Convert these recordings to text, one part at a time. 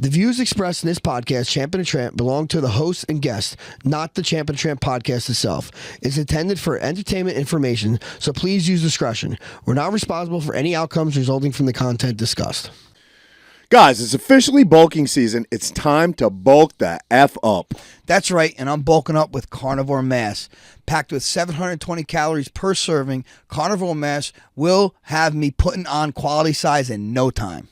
The views expressed in this podcast, Champ and Tramp, belong to the host and guest, not the Champ and Tramp podcast itself. It's intended for entertainment information, so please use discretion. We're not responsible for any outcomes resulting from the content discussed. Guys, it's officially bulking season. It's time to bulk the F up. That's right, and I'm bulking up with Carnivore Mass. Packed with 720 calories per serving, Carnivore Mass will have me putting on quality size in no time.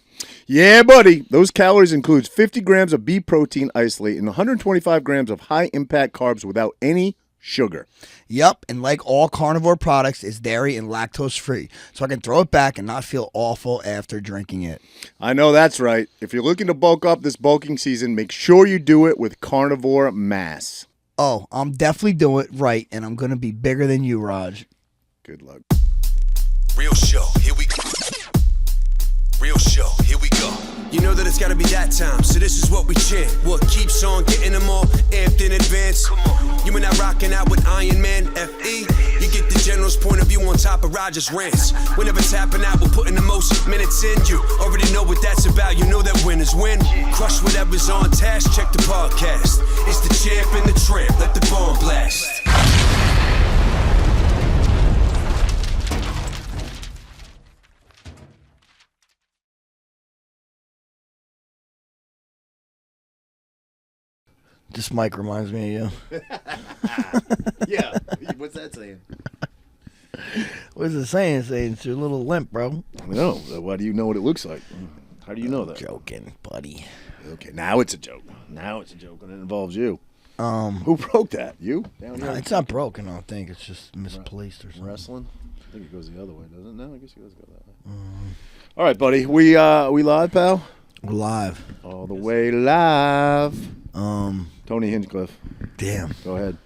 Yeah, buddy. Those calories includes 50 grams of beef protein isolate and 125 grams of high-impact carbs without any sugar. Yep, and like all carnivore products, it's dairy and lactose-free, so I can throw it back and not feel awful after drinking it. I know that's right. If you're looking to bulk up this bulking season, make sure you do it with Carnivore Mass. Oh, I'm definitely doing it right, and I'm going to be bigger than you, Raj. Good luck. Real show, here we go. Real show, here we go. You know that it's gotta be that time, so this is what we chant. What keeps on getting them all amped in advance? Come on. You and I rocking out with Iron Man, FE. You get the general's point of view on top of Roger's rants. Whenever tapping out, we're putting the most minutes in. You already know what that's about, you know that winners win. Crush whatever's on task, check the podcast. It's the Champ and the Tramp, let the bomb blast. This mic reminds me of you. Yeah. What's that saying? What is it saying? It's saying it's your little limp, bro. No. Why do you know what it looks like? How do you know that? Joking, buddy. Okay, now it's a joke. Now it's a joke, and it involves you. Who broke that? You? Down here? It's not broken, I don't think. It's just misplaced or something. Wrestling? I think it goes the other way, doesn't it? No, I guess it does go that way. All right, buddy. We live, pal? We're live. All the way live. Tony Hinchcliffe. Damn. Go ahead.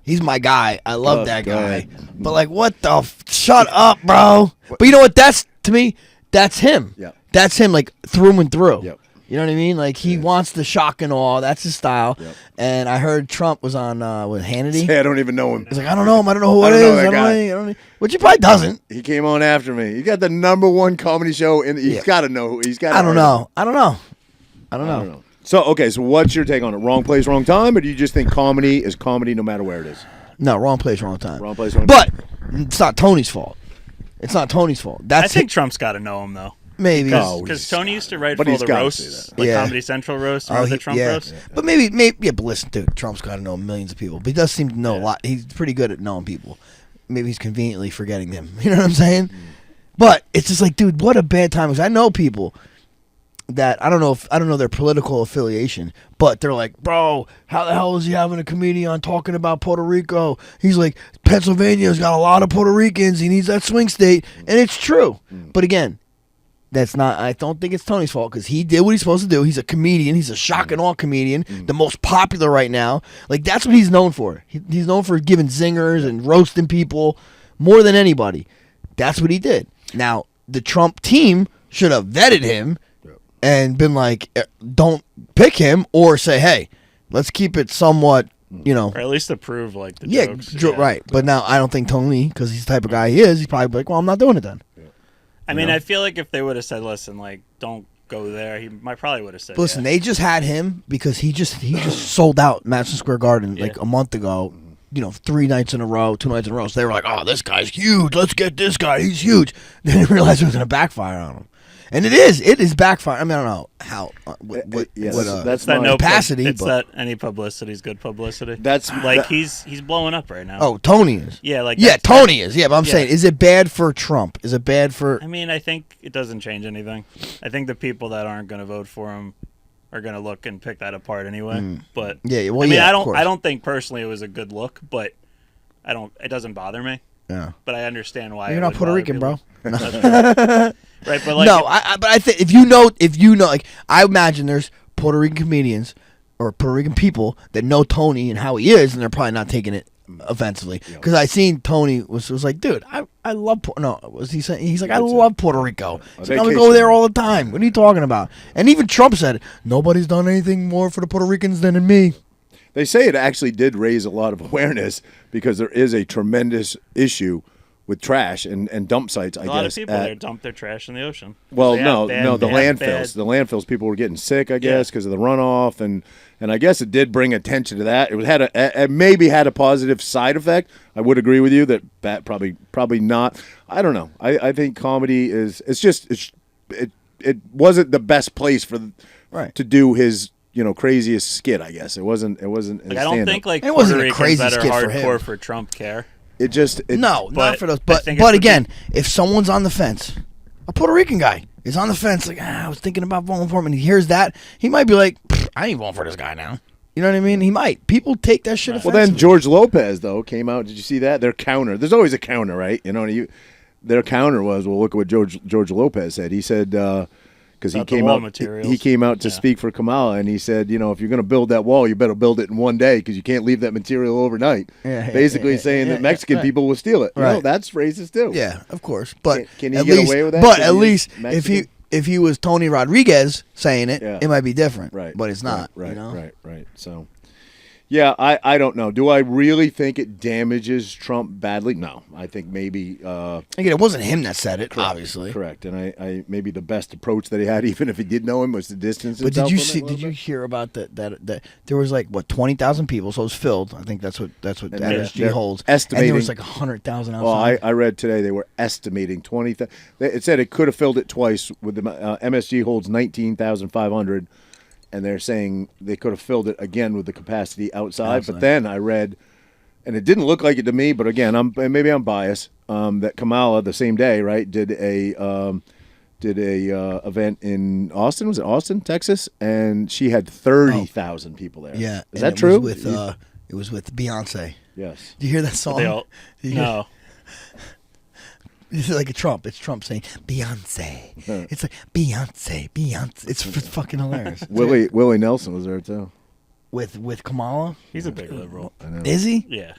He's my guy. I love that go guy. ahead. But like, what the? Shut up, bro. But you know what? That's to me. That's him. Yeah. That's him, like through and through. Yep. You know what I mean? Like he wants the shock and awe. That's his style. Yep. And I heard Trump was on with Hannity. Yeah, I don't even know him. He's like, I don't know him. I don't know who it I don't is. know that I guy. don't know. Which he probably doesn't. He came on after me. He got the #1 comedy show, and he's got to know who. He's got. I don't know. I don't know. So, okay, so what's your take on it? Wrong place, wrong time, or do you just think comedy is comedy no matter where it is? No, wrong place, wrong time. Wrong place, wrong but time. it's not Tony's fault. It's not Tony's fault. I think Trump's got to know him, though. Maybe. Because Tony used to write for all the roasts, like Comedy Central roast, or the Trump roast. But maybe, but listen, dude, Trump's got to know millions of people. But he does seem to know a lot. He's pretty good at knowing people. Maybe he's conveniently forgetting them. You know what I'm saying? But it's just like, dude, what a bad time. Because I know people that I don't know their political affiliation, but they're like, bro, how the hell is he having a comedian talking about Puerto Rico? He's like, Pennsylvania's got a lot of Puerto Ricans. He needs that swing state, and it's true. But again, that's not. I don't think it's Tony's fault because he did what he's supposed to do. He's a comedian. He's a shock and awe comedian, the most popular right now. Like that's what he's known for. He's known for giving zingers and roasting people more than anybody. That's what he did. Now the Trump team should have vetted him and been like, don't pick him, or say, hey, let's keep it somewhat, or at least approve like the jokes. Right. But now I don't think Tony, because he's the type of guy he is, he's probably like, well, I'm not doing it then. I mean, I feel like if they would have said, listen, like, don't go there, he probably would have said. But listen, they just had him because he just sold out Madison Square Garden like a month ago. 3 nights in a row, 2 nights in a row. So they were like, oh, this guy's huge. Let's get this guy. He's huge. Then they realized it was going to backfire on him. And it is backfire. I mean, I don't know how, that's that no capacity. It's that any publicity is good publicity. That's like he's blowing up right now. Oh, Tony is. Yeah, like Tony is. Yeah, but I'm saying, is it bad for Trump? Is it bad for? I mean, I think it doesn't change anything. I think the people that aren't going to vote for him are going to look and pick that apart anyway. But I don't think personally it was a good look, but it doesn't bother me. Yeah. But I understand why. You're not Puerto Rican, bro. Right, but like no, but I think if you know, like I imagine there's Puerto Rican comedians or Puerto Rican people that know Tony and how he is, and they're probably not taking it offensively. Because I seen Tony was like, dude, I love was he saying? He's like, I love Puerto Rico. He's like, I'm gonna go there all the time. What are you talking about? And even Trump said, nobody's done anything more for the Puerto Ricans than me. They say it actually did raise a lot of awareness because there is a tremendous issue with trash and dump sites. I guess a lot of people there dump their trash in the ocean. Well, the landfills. The landfills. People were getting sick, I guess, because of the runoff, and I guess it did bring attention to that. It maybe had a positive side effect. I would agree with you that probably not. I don't know. I think comedy is it wasn't the best place to do his craziest skit. I guess it wasn't. Like, I don't think it wasn't a crazy that are skit hardcore for Trump care. Not for those. But again, if someone's on the fence, a Puerto Rican guy is on the fence, like, I was thinking about voting for him, and he hears that, he might be like, I ain't voting for this guy now. You know what I mean? He might. People take that shit offensively. Well, then George Lopez, though, came out. Did you see that? Their counter. There's always a counter, right? Their counter was, well, look at what George Lopez said. He said, because he came out to speak for Kamala, and he said, if you're going to build that wall, you better build it in one day because you can't leave that material overnight. Basically saying that Mexican people will steal it. Right. That's racist too. Yeah, of course. But can he get away with that? But at least if he was Tony Rodriguez saying it, it might be different. Right. But it's not. Right. So. Yeah, I don't know. Do I really think it damages Trump badly? No. I think maybe... Again, it wasn't him that said it, obviously. Correct. And I maybe the best approach that he had, even if he did know him, was to distance himself. But did you hear about that there was 20,000 people, so it was filled. I think that's what MSG holds. Estimating, and there was 100,000 outside. Well, I read today they were estimating 20,000. It said it could have filled it twice. With the MSG holds 19,500. And they're saying they could have filled it again with the capacity outside. But then I read, and it didn't look like it to me, but again, maybe I'm biased, that Kamala the same day, right, did a event in Austin. Was it Austin, Texas? And she had 30,000 people there. Yeah. Is that true? It was with Beyonce. Yes. Do you hear that song? No. This is like a Trump. It's Trump saying Beyonce. It's like Beyonce. It's fucking hilarious. Willie Nelson was there too. With Kamala. He's a big liberal. Is he? Yeah.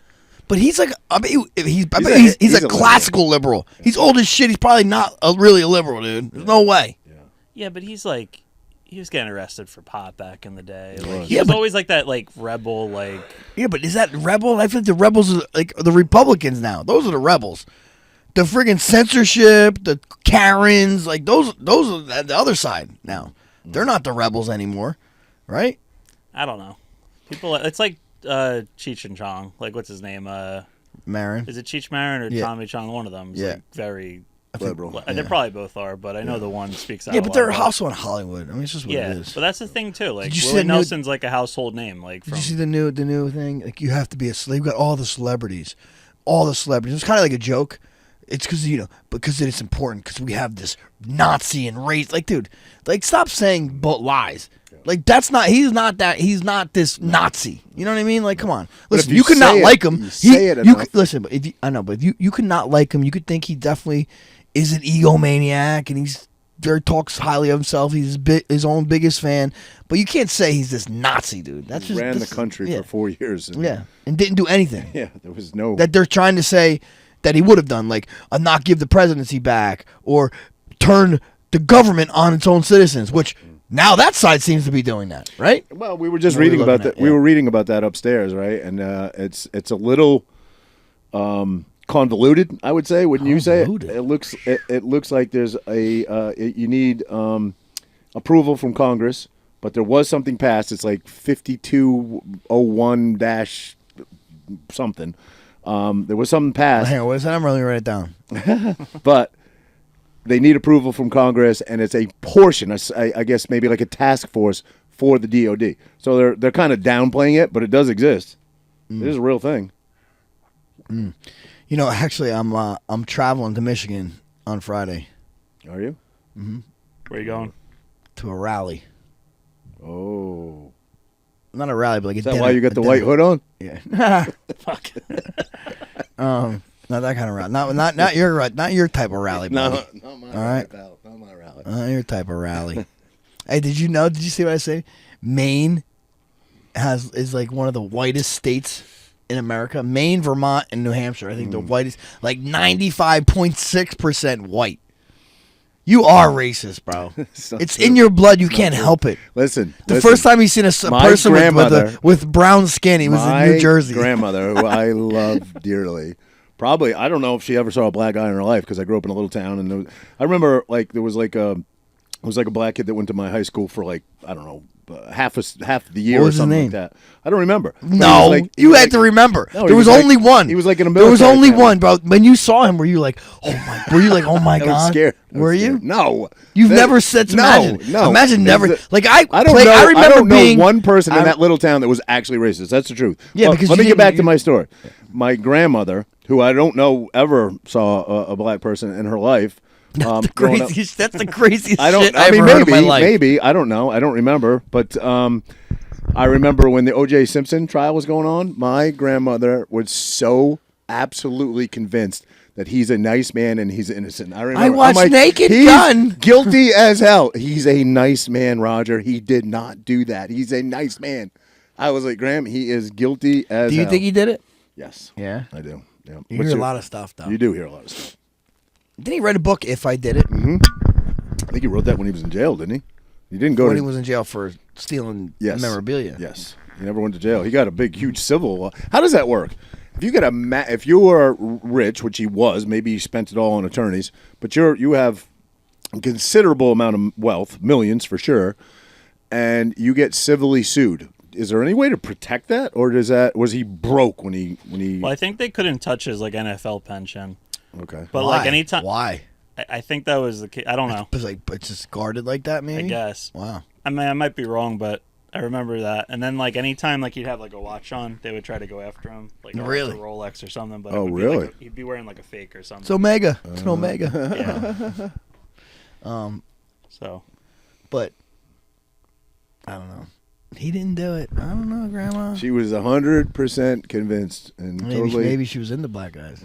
But he's like, he's a classical liberal. He's old as shit. He's probably not really a liberal, dude. There's no way. Yeah, but he was getting arrested for pot back in the day. He was always like that, rebel, Yeah, but is that rebel? I think the rebels are like the Republicans now. Those are the rebels. The friggin' censorship, the Karens, those are the other side now. They're not the rebels anymore, right? I don't know. People, it's like Cheech and Chong. What's his name? Marin. Is it Cheech Marin or Tommy Chong? One of them is very liberal. They probably both are, but I know the one speaks out. Yeah, but they're also in Hollywood. I mean, it's just what it is. But that's the thing too. Willie Nelson's a household name. Did you see the new thing? You have to be a slave. You've got all the celebrities. It's kind of like a joke. It's because it's important because we have this Nazi and race. Dude, stop saying lies. That's not. He's not that. He's not this Nazi. You know what I mean? Come on. Listen, you could not like him. Listen, but you could not like him. You could think he definitely is an egomaniac and he's talks highly of himself. He's his own biggest fan. But you can't say he's this Nazi, dude. That's just ran the country for 4 years. And didn't do anything. Yeah, there was no that they're trying to say. That he would have done, not give the presidency back or turn the government on its own citizens, which now that side seems to be doing that, right? Well, we were just reading about that. We were reading about that upstairs, right? And it's a little convoluted, I would say. Wouldn't you say it? It looks like there's you need approval from Congress, but there was something passed. It's 5201- something. There was something passed. Hang on, what is that? I'm really write it down. But they need approval from Congress, and it's a portion, I guess maybe like a task force for the DOD. So they're kind of downplaying it, but it does exist. It is a real thing. Actually, I'm traveling to Michigan on Friday. Are you? Mm-hmm. Where are you going? To a rally. Oh. Not a rally, but like a dinner. Is that why you got the white hood on? Yeah. Fuck. Not that kind of rally. Not your type of rally, buddy. Not my rally, pal. Not my rally. Not your type of rally. Hey, did you see what I say? Maine is one of the whitest states in America. Maine, Vermont, and New Hampshire. I think the whitest, 95.6% white. You are racist, bro. It's in your blood. You can't help it. Listen. The first time you seen a person with brown skin, he was in New Jersey. My grandmother, who I love dearly, Probably. I don't know if she ever saw a black guy in her life because I grew up in a little town, and I remember like there was like a black kid that went to my high school for like I don't know half the year or something like that. I don't remember. No, you had to remember. No, there was only one. He was like in a military. There was only one, bro. When you saw him, were you like, oh my? Were you like, oh my god? Scared. Were you? No. You've never said. No. Imagine never. Like I don't know one person in that little town that was actually racist. That's the truth. Yeah, because let me get back to my story. My grandmother, who I don't know ever saw a black person in her life. That's the craziest shit I've heard in my life. Maybe I don't know. I don't remember. But I remember when the O.J. Simpson trial was going on. My grandmother was so absolutely convinced that he's a nice man and he's innocent. I watched Naked Gun. Guilty as hell. He's a nice man, Roger. He did not do that. He's a nice man. I was like, Graham, he is guilty as hell. Do you think he did it? Yes. Yeah, I do. Yeah. You hear a lot of stuff, though. You do hear a lot of stuff. Didn't he write a book, If I Did It? Mm-hmm. I think he wrote that when he was in jail, didn't he? He didn't go when he was in jail for stealing memorabilia. Yes. He never went to jail. He got a big, huge civil. How does that work? If you get if you are rich, which he was, maybe he spent it all on attorneys, but you have a considerable amount of wealth, millions for sure, and you get civilly sued. Is there any way to protect that, or was he broke when he? Well, I think they couldn't touch his like NFL pension. Okay. But like anytime. Why? I think that was the case. I don't know. It's just guarded like that, maybe? I guess. Wow. I mean, I might be wrong, but I remember that. And then like anytime like he'd have like a watch on, they would try to go after him. Like really? A Rolex or something. But really? He'd be wearing like a fake or something. It's Omega. It's an Omega. Yeah. So. But I don't know. He didn't do it. I don't know, Grandma. She was 100% convinced, and maybe she was into black guys.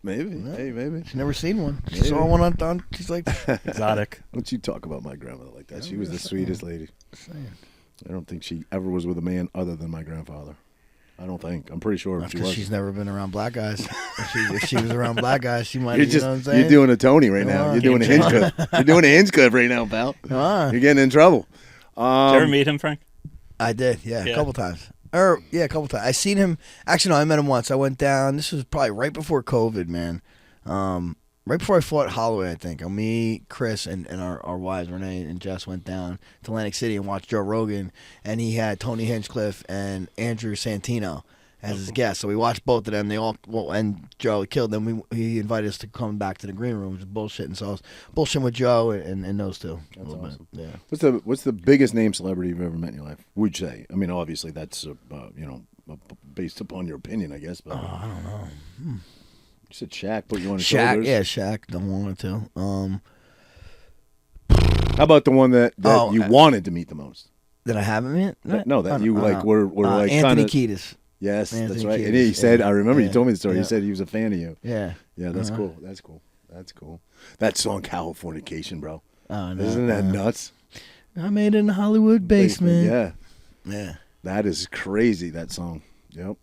Maybe. Hey, maybe. She's never seen one. She saw one on. She's like exotic. Don't you talk about my grandmother like that? She was the sweetest lady. I don't think she ever was with a man other than my grandfather. I don't think. I'm pretty sure she was. She's never been around black guys. If she was around black guys, she might. You know what I'm saying? You're doing a Tony right now. You're doing a Hinchcliffe. You're doing a Hinchcliffe right now, pal. You're getting in trouble. Did you ever meet him, Frank? I did, yeah, a couple times. A couple times. I seen him. Actually, no, I met him once. I went down. This was probably right before COVID, man. Right before I fought Holloway, I think. Me, Chris, and our wives, Renee and Jess, went down to Atlantic City and watched Joe Rogan, and he had Tony Hinchcliffe and Andrew Santino as his guests. So we watched both of them. They all and Joe killed them. He invited us to come back to the green room, which is bullshit. And so I was bullshitting with Joe and those two. That's awesome. Yeah. What's the biggest name celebrity you've ever met in your life? Would you say? I mean, obviously that's based upon your opinion, I guess. But I don't know. You said Shaq, put you on his Shaq, shoulders. yeah, Shaq. Don't want to. How about the one that you wanted to meet the most? That I haven't met? No, that you were like Anthony Kiedis. Yes, Anthony that's right. Kiedis. And he said, I remember you told me the story. Yeah. He said he was a fan of you. Yeah. Yeah, that's cool. That's cool. That's cool. That song, Californication, bro. Oh, no. Isn't that nuts? I made it in the Hollywood basement. Yeah. Yeah. That is crazy, that song. Yep.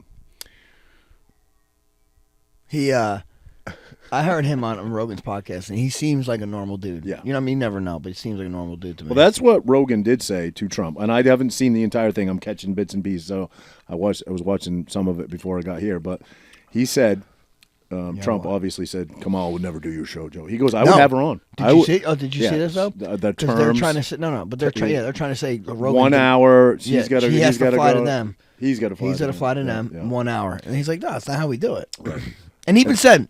I heard him on Rogan's podcast, and he seems like a normal dude. Yeah. You know what I mean? You never know, but he seems like a normal dude to me. Well, that's what Rogan did say to Trump. And I haven't seen the entire thing. I'm catching bits and pieces, so I was watching some of it before I got here. But he said, Trump obviously said, Kamal would never do your show, Joe. He goes, I would have her on. Did you see? Oh, did you see this though? The terms. They're trying to say but they're trying to say Rogan 1 hour. He has to fly to them. He's got to fly. He's got to fly to them 1 hour, and he's like, no, that's not how we do it. Right. And he even said,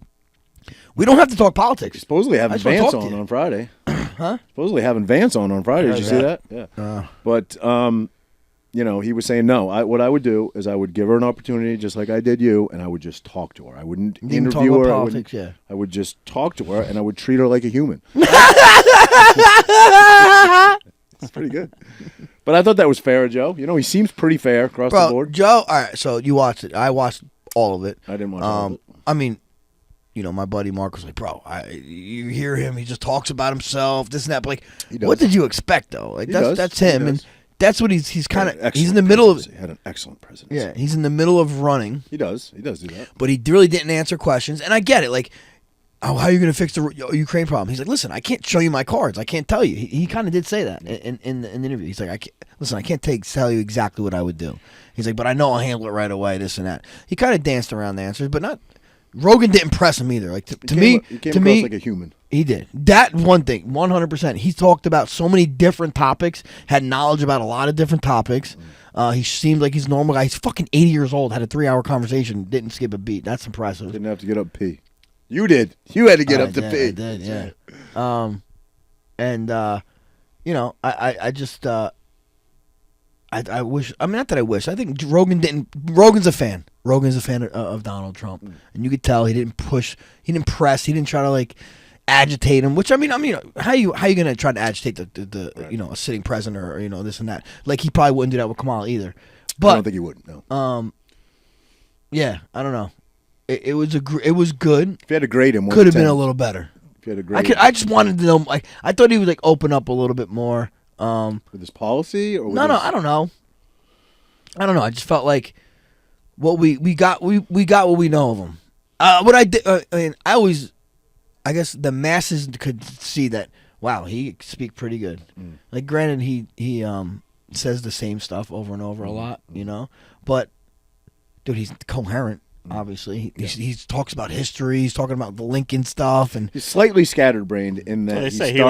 we don't have to talk politics. Supposedly having Vance on Friday. Huh? Supposedly having Vance on Friday. Did you see that? Yeah. But he was saying no. What I would do is I would give her an opportunity, just like I did you, and I would just talk to her. I wouldn't interview her. Politics, I would just talk to her, and I would treat her like a human. It's pretty good. But I thought that was fair, Joe. He seems pretty fair across the board. Joe, all right, so you watched it. I watched all of it. I didn't watch all of it. I mean, my buddy Mark was like, bro, you hear him, he just talks about himself, this and that. But like, what did you expect, though? Like, that's him. And that's what he's kind of, he's in the middle of. He had an excellent presidency. Yeah, he's in the middle of running. He does do that. But he really didn't answer questions. And I get it. Like, how are you going to fix the Ukraine problem? He's like, listen, I can't show you my cards. I can't tell you. He kind of did say that in the interview. He's like, I can't tell you exactly what I would do. He's like, but I know I'll handle it right away, this and that. He kind of danced around the answers, but not Rogan didn't press him either. Like to me, he came across like a human. He did. That one thing, 100%. He talked about so many different topics, had knowledge about a lot of different topics. He seemed like he's a normal guy. He's fucking 80 years old, had a 3-hour conversation, didn't skip a beat. That's impressive. Didn't have to get up pee. You did. You had to get up to pee. I did, yeah. I just, I wish, I mean, not that I wish. I think Rogan's a fan. Rogan's a fan of Donald Trump. And you could tell he didn't push, he didn't press, he didn't try to, like, agitate him, which I mean, how you gonna try to agitate the right. A sitting president or this and that? Like he probably wouldn't do that with Kamala either. But I don't think he would. No. Yeah, I don't know. It was good. If you had to grade him, could have been a little better. If you had to grade I just wanted to know. Like I thought he would like open up a little bit more. With his policy or with no, I don't know. I just felt like what we got what we know of him. What I did. I guess the masses could see that. Wow, he speak pretty good. Like, granted, he says the same stuff over and over a lot, but dude, he's coherent. Obviously, he talks about history. He's talking about the Lincoln stuff, and he's slightly scatterbrained in that. They say he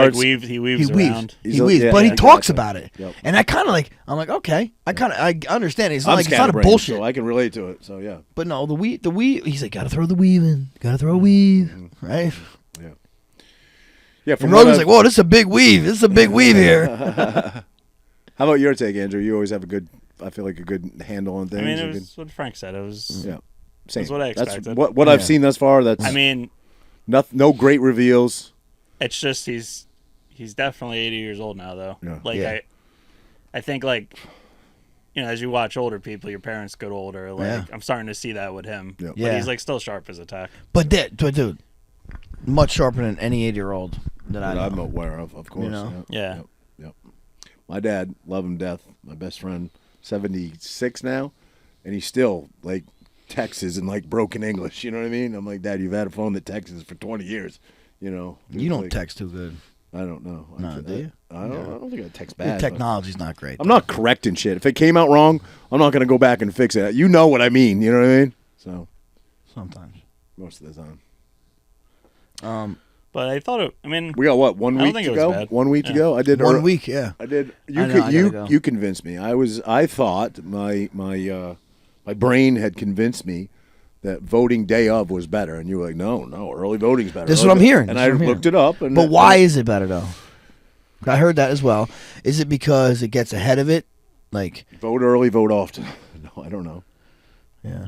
weaves around. He weaves, but he talks about it, and I kind of I'm like, okay, I understand. It's not a bullshit. So I can relate to it. So yeah, but no, the weave. He's like, gotta throw the weave in. Gotta throw a weave, right? Yeah, and Rogan's like, whoa, this is a big weave. This is a big weave here. How about your take, Andrew? You always have a good handle on things. I mean, it was what Frank said. It was same. That's what I expected. That's what I've seen thus far. That's no great reveals. It's just he's definitely 80 years old now, though. Yeah. I think as you watch older people, your parents get older. I'm starting to see that with him. Yeah. But he's still sharp as a tack. But dude, much sharper than any 8-year-old that I'm aware of course. Yeah. Yep. My dad, love him to death, my best friend, 76 now, and he still texts in broken English. You know what I mean? I'm like, Dad, you've had a phone that texts for 20 years. You don't text too good. I don't know. No, do you? I don't think I text bad. Your technology's not great. I'm not correcting shit. If it came out wrong, I'm not going to go back and fix it. You know what I mean. You know what I mean? So sometimes. Most of the time. But I thought we got what, 1 week to go? 1 week to go? I did 1 week, yeah. I did. You convinced me. I thought my brain had convinced me that voting day of was better, and you were like, no, early voting's better. This is what I'm hearing. And I looked it up. But why is it better though? I heard that as well. Is it because it gets ahead of it? Vote early, vote often. No, I don't know. Yeah.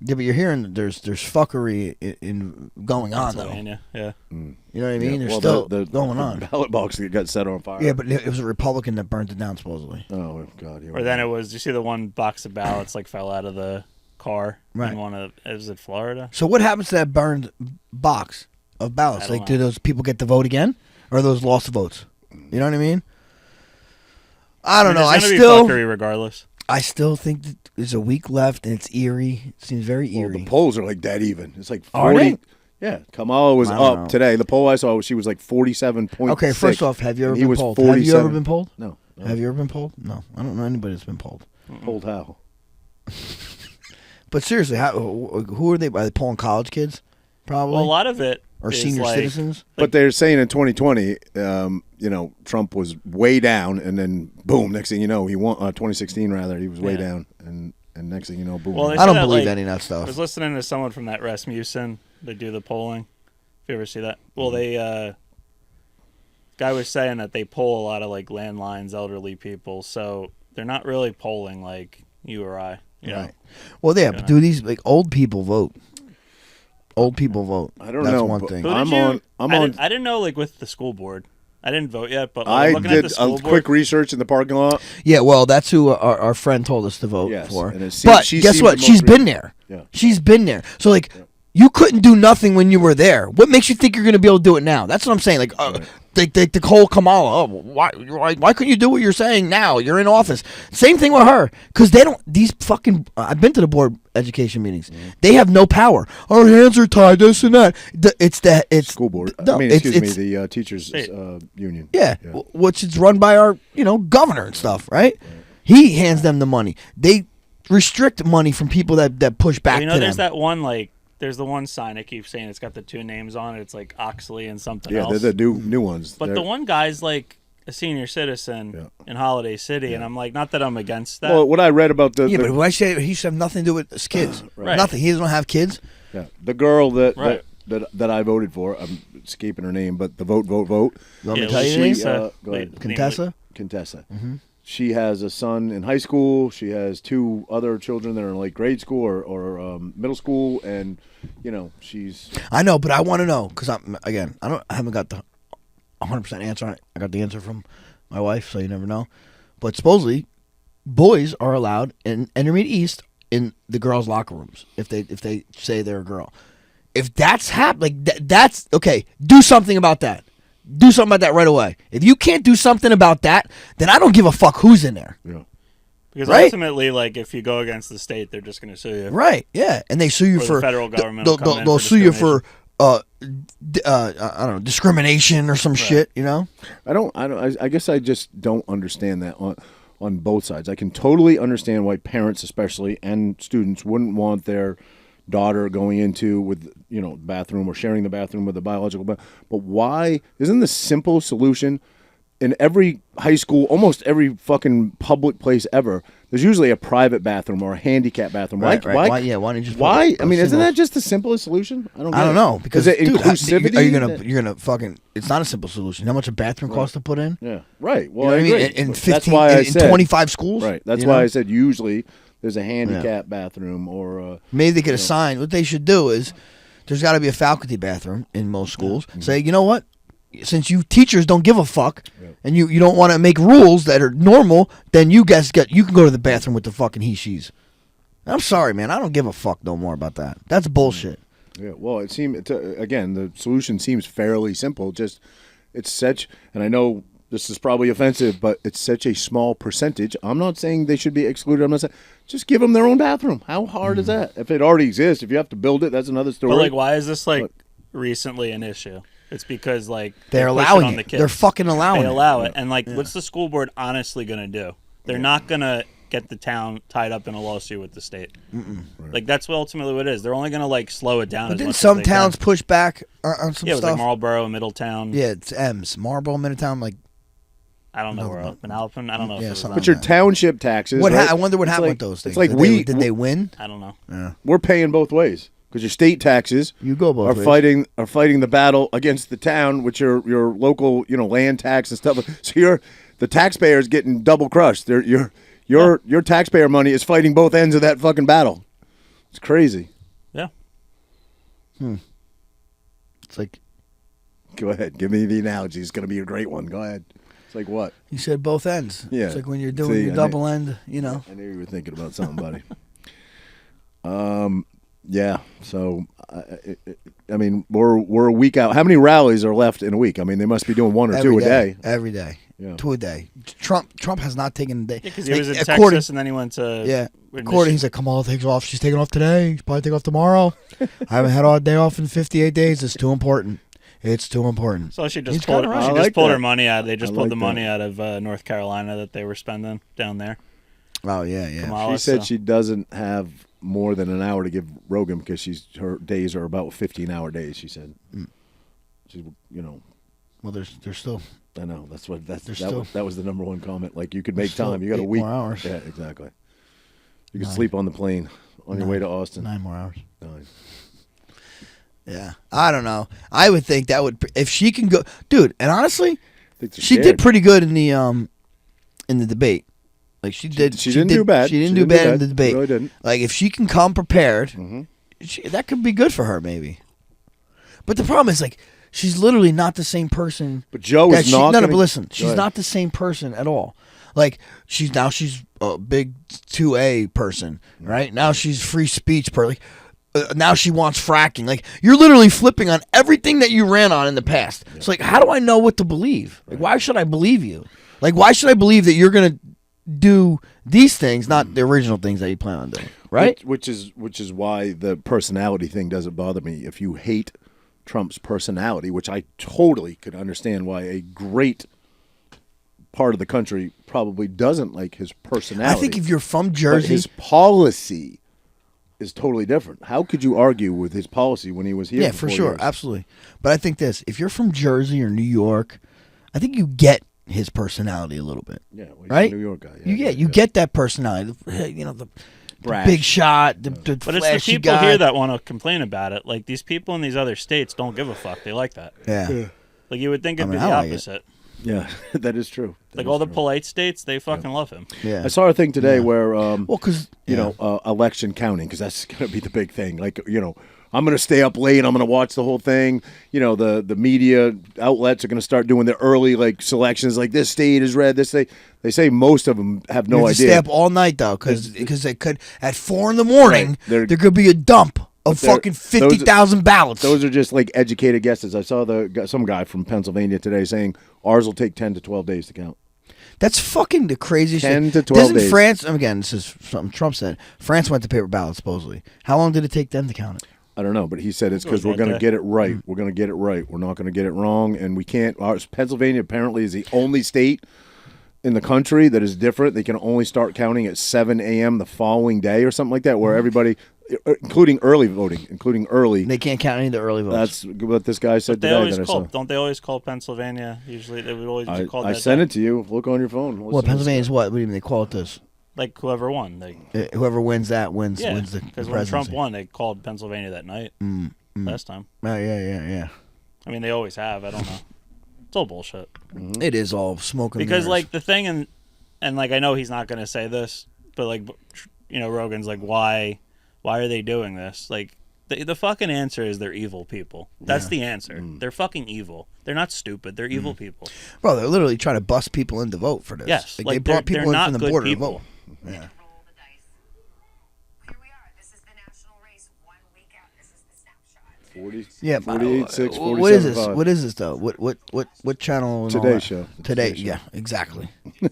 Yeah, but you're hearing that there's fuckery in going on though. Yeah. You know what I mean? There's still going on. The ballot box that got set on fire. Yeah, but it was a Republican that burned it down supposedly. Oh God! Or then it was. You see the one box of ballots fell out of the car. Right. Was it Florida? So what happens to that burned box of ballots? Do those people get to vote again, or are those lost votes? You know what I mean? I don't know. It's gonna be fuckery regardless. I still think that there's a week left, and it's eerie. It seems very eerie. The polls are dead even. It's 40. Are they? Yeah, Kamala was up today. The poll I saw, she was 47.6. Okay, first off, have you ever been polled? 47. Have you ever been polled? No. Have you ever been polled? No. I don't know anybody that's been polled. Polled how? But seriously, who are they? Are they polling college kids? Probably. Well, a lot of it or senior citizens. But they're saying in 2020, Trump was way down, and then boom, next thing you know, he won. 2016 rather, he was way down, and next thing you know, boom. Well, I don't believe any of that stuff. I was listening to someone from that Rasmussen. They do the polling. If you ever see that, well, guy was saying that they poll a lot of landlines, elderly people, so they're not really polling like you or I. Right. Well, yeah, but do these old people vote? Old people vote. I don't know. That's one thing. I didn't know with the school board. I didn't vote yet, but I looking did at the school board, quick research in the parking lot. Yeah, well, that's who our friend told us to vote for. But guess what? She's been there. Yeah. She's been there. So you couldn't do nothing when you were there. What makes you think you're going to be able to do it now? That's what I'm saying. The whole Kamala. Oh, why couldn't you do what you're saying now? You're in office. Same thing with her. Because they don't. These fucking. I've been to the board education meetings. They have no power. Our hands are tied. This and that. It's school board. No, the teachers union. Yeah, which is run by our governor and stuff. Right? He hands them the money. restrict money from people that push back. You know, to there's them. that one there's the one sign I keep saying it's got the 2 names on it. It's like Oxley and something else. Yeah, they're the new ones. But the one guy's like a senior citizen in Holiday City, and I'm like, not that I'm against that. Well, what I read about but when I say he should have nothing to do with his kids, right. Nothing. He doesn't have kids. Yeah, the girl that right. that I voted for, I'm escaping her name, but the vote. Let me tell you, Lisa, go ahead. Contessa. Mm-hmm. She has a son in high school. She has 2 other children that are in like grade school or middle school, and she's. I know, but I want to know because I haven't got the 100% answer on it. I got the answer from my wife, so you never know. But supposedly, boys are allowed in Intermediate East in the girls' locker rooms if they say they're a girl. If that's happening, that's okay. Do something about that. Do something about that right away. If you can't do something about that, then I don't give a fuck who's in there. Yeah. Because ultimately, if you go against the state, they're just going to sue you. Right? Yeah, and they sue you for the federal government. They'll sue you for I don't know, discrimination or some shit. I guess I just don't understand that on both sides. I can totally understand why parents, especially, and students wouldn't want their daughter going into with bathroom or sharing the bathroom with a biological. But why isn't the simple solution in every high school, almost every fucking public place ever? There's usually a private bathroom or a handicap bathroom. Right. Why don't you just? Why? I mean, isn't that just the simplest solution? I don't know because is it inclusivity? You're gonna fucking? It's not a simple solution. How much a bathroom costs to put in? Yeah. Right. Well, I agree. mean, in 15, in 25 schools. Right. That's why I said usually there's a handicap bathroom or maybe they could assign. What they should do is there's got to be a faculty bathroom in most schools. Yeah. Say, you know what? Since you teachers don't give a fuck and you don't want to make rules that are normal, then you can go to the bathroom with the fucking he-she's. I'm sorry, man. I don't give a fuck no more about that. That's bullshit. Yeah, well, again, the solution seems fairly simple. Just it's such, and I know this is probably offensive, but it's such a small percentage. I'm not saying they should be excluded. I'm not saying just give them their own bathroom. How hard is that? If it already exists, if you have to build it, that's another story. But why is this recently an issue? It's because they're allowing it. They're fucking allowing it. They allow it. And what's the school board honestly going to do? They're not going to get the town tied up in a lawsuit with the state. Right. That's ultimately what it is. They're only going to slow it down. But didn't some towns push back on some stuff? Yeah, it was like Marlboro, Middletown. Yeah, it's M's. Marlboro, Middletown, I don't know where else. Manalapan? I don't know. Yeah, but your township taxes. I wonder what happened with those things. It's did they win? I don't know. Yeah. We're paying both ways. Because your state taxes are fighting the battle against the town, which your local land tax and stuff. So the taxpayers getting double crushed. Your taxpayer money is fighting both ends of that fucking battle. It's crazy. Yeah. It's like. Go ahead, give me the analogy. It's going to be a great one. Go ahead. It's like what? You said both ends. Yeah. It's like when you're doing your double end. I knew you were thinking about something, buddy. Yeah, so I mean, we're a week out. How many rallies are left in a week? I mean, they must be doing 1 or 2 a day. Every day, 2 a day. Trump has not taken a day. Because he was in Texas and then he went to According, he's like, Kamala takes off. She's taking off today. She's probably take off tomorrow. I haven't had a day off in 58 days. It's too important. It's too important. So she just pulled her money out. They just pulled the money out of North Carolina that they were spending down there. Oh yeah. Kamala, she said she doesn't have more than an hour to give Rogan because her days are about 15-hour days. She said, she's Well, there's still. I know that was the number one comment. Like you could make time. You got a week. 8 more hours. Yeah, exactly. You could sleep on the plane on your way to Austin. 9 more hours. 9. Yeah, I don't know. I would think that would if she can go, dude. And honestly, she did pretty good in the debate. Like she didn't do bad. She didn't do bad in the debate. She really didn't. Like if she can come prepared, that could be good for her maybe. But the problem is she's literally not the same person. But Joe is not. But listen, she's not the same person at all. Like she's a big 2A person, right? Now she's free speech person. Now she wants fracking. Like you're literally flipping on everything that you ran on in the past. Yeah. It's like, how do I know what to believe? Like, why should I believe you? Like, why should I believe that you're gonna do these things, not the original things that you plan on doing? Right? Which is why the personality thing doesn't bother me. If you hate Trump's personality, which I totally could understand why a great part of the country probably doesn't like his personality. I think if you're from Jersey, his policy is totally different. How could you argue with his policy when he was here? Yeah, for sure, years? absolutely. But I think this: if you're from Jersey or New York, I think you get his personality a little bit. Yeah, well, he's right? a New York guy. Yeah, you get that personality. You know, the big shot, the but it's flashy the people guy. here that want to complain about it. Like these people in these other states don't give a fuck. They like that. Yeah. Like you would think it'd be the like opposite. Yeah, that is true. Like all the polite states, they fucking love him. Yeah. I saw a thing today where, because election counting, because that's going to be the big thing. Like, I'm going to stay up late. I'm going to watch the whole thing. The media outlets are going to start doing the early selections. Like this state is red. This state. They say most of them have no idea. Stay up all night though, because they could at 4 a.m. Right. There could be a dump of fucking 50,000 ballots. Those are just educated guesses. I saw some guy from Pennsylvania today saying ours will take 10 to 12 days to count. That's fucking the craziest 10 shit. to 12 Doesn't days. France, again, this is something Trump said, France went to paper ballots, supposedly. How long did it take them to count it? I don't know, but he said it's because we're going to get it right. We're going to get it right. We're not going to get it wrong, and we can't. Pennsylvania apparently is the only state in the country that is different. They can only start counting at 7 a.m. the following day or something like that, where everybody, including early voting, They can't count any of the early votes. That's what this guy said today. Don't they always call Pennsylvania? Usually they would always be called that. I sent it to you. Look on your phone. Well, Pennsylvania is what? What do you mean they call it this? Like whoever won. Whoever wins that wins the because when Trump won, they called Pennsylvania that night last time. Oh, yeah. I mean, they always have. I don't know. It's all bullshit. Mm-hmm. It is all smoke and because mirrors. the thing and I know he's not going to say this, but Rogan's like, why are they doing this? Like the fucking answer is they're evil people. That's the answer. They're fucking evil. They're not stupid. They're evil people. Bro, they're literally trying to bust people in to vote for this. Yes, they brought people in from the border to vote. Yeah. Roll the dice. Here we are. This is the national race 1 week out. This is the snapshot. 48, 6, 47, what is this? 5. What is this though? What channel? Today Show. Today, yeah, exactly. You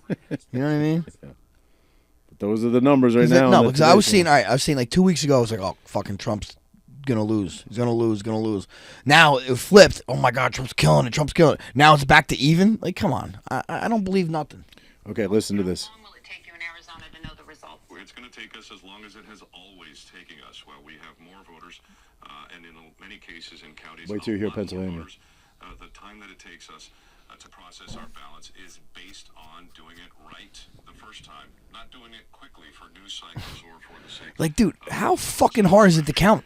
know what I mean? But those are the numbers right now. No, because I was seeing 2 weeks ago. I was like, oh, fucking Trump's gonna lose. He's gonna lose. Now it flipped. Oh my God, Trump's killing it. Now it's back to even. Like, come on. I don't believe nothing. Okay, listen to this. How long will it take you in Arizona to know the results? It's going to take us as long as it has always taken us. While we have more voters, and in many cases in counties, wait till you hear Pennsylvania. Voters, the time that it takes us to process our ballots is based on doing it right the first time, not doing it quickly for news cycles or for the sake. Like, dude, how fucking hard is it to count?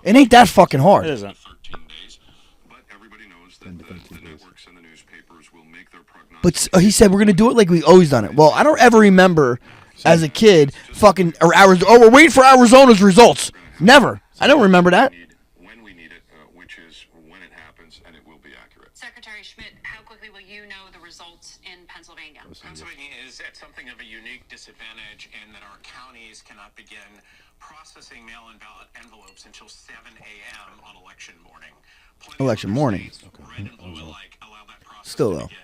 It ain't that fucking hard. It isn't. 13 days, but everybody knows that the networks and the newspapers will make their prognosis. But he said we're gonna do it like we've always done it. Well, I don't ever remember as a kid fucking we're waiting for Arizona's results. Never. I don't remember that. When we need it, which is when it happens, and it will be accurate. Secretary Schmidt, how quickly will you know the results in Pennsylvania? Pennsylvania is at something of a unique disadvantage in that our counties cannot begin processing mail-in ballot envelopes until 7 a.m. on election morning. Election morning. Red and blue alike allow that process Still to though. begin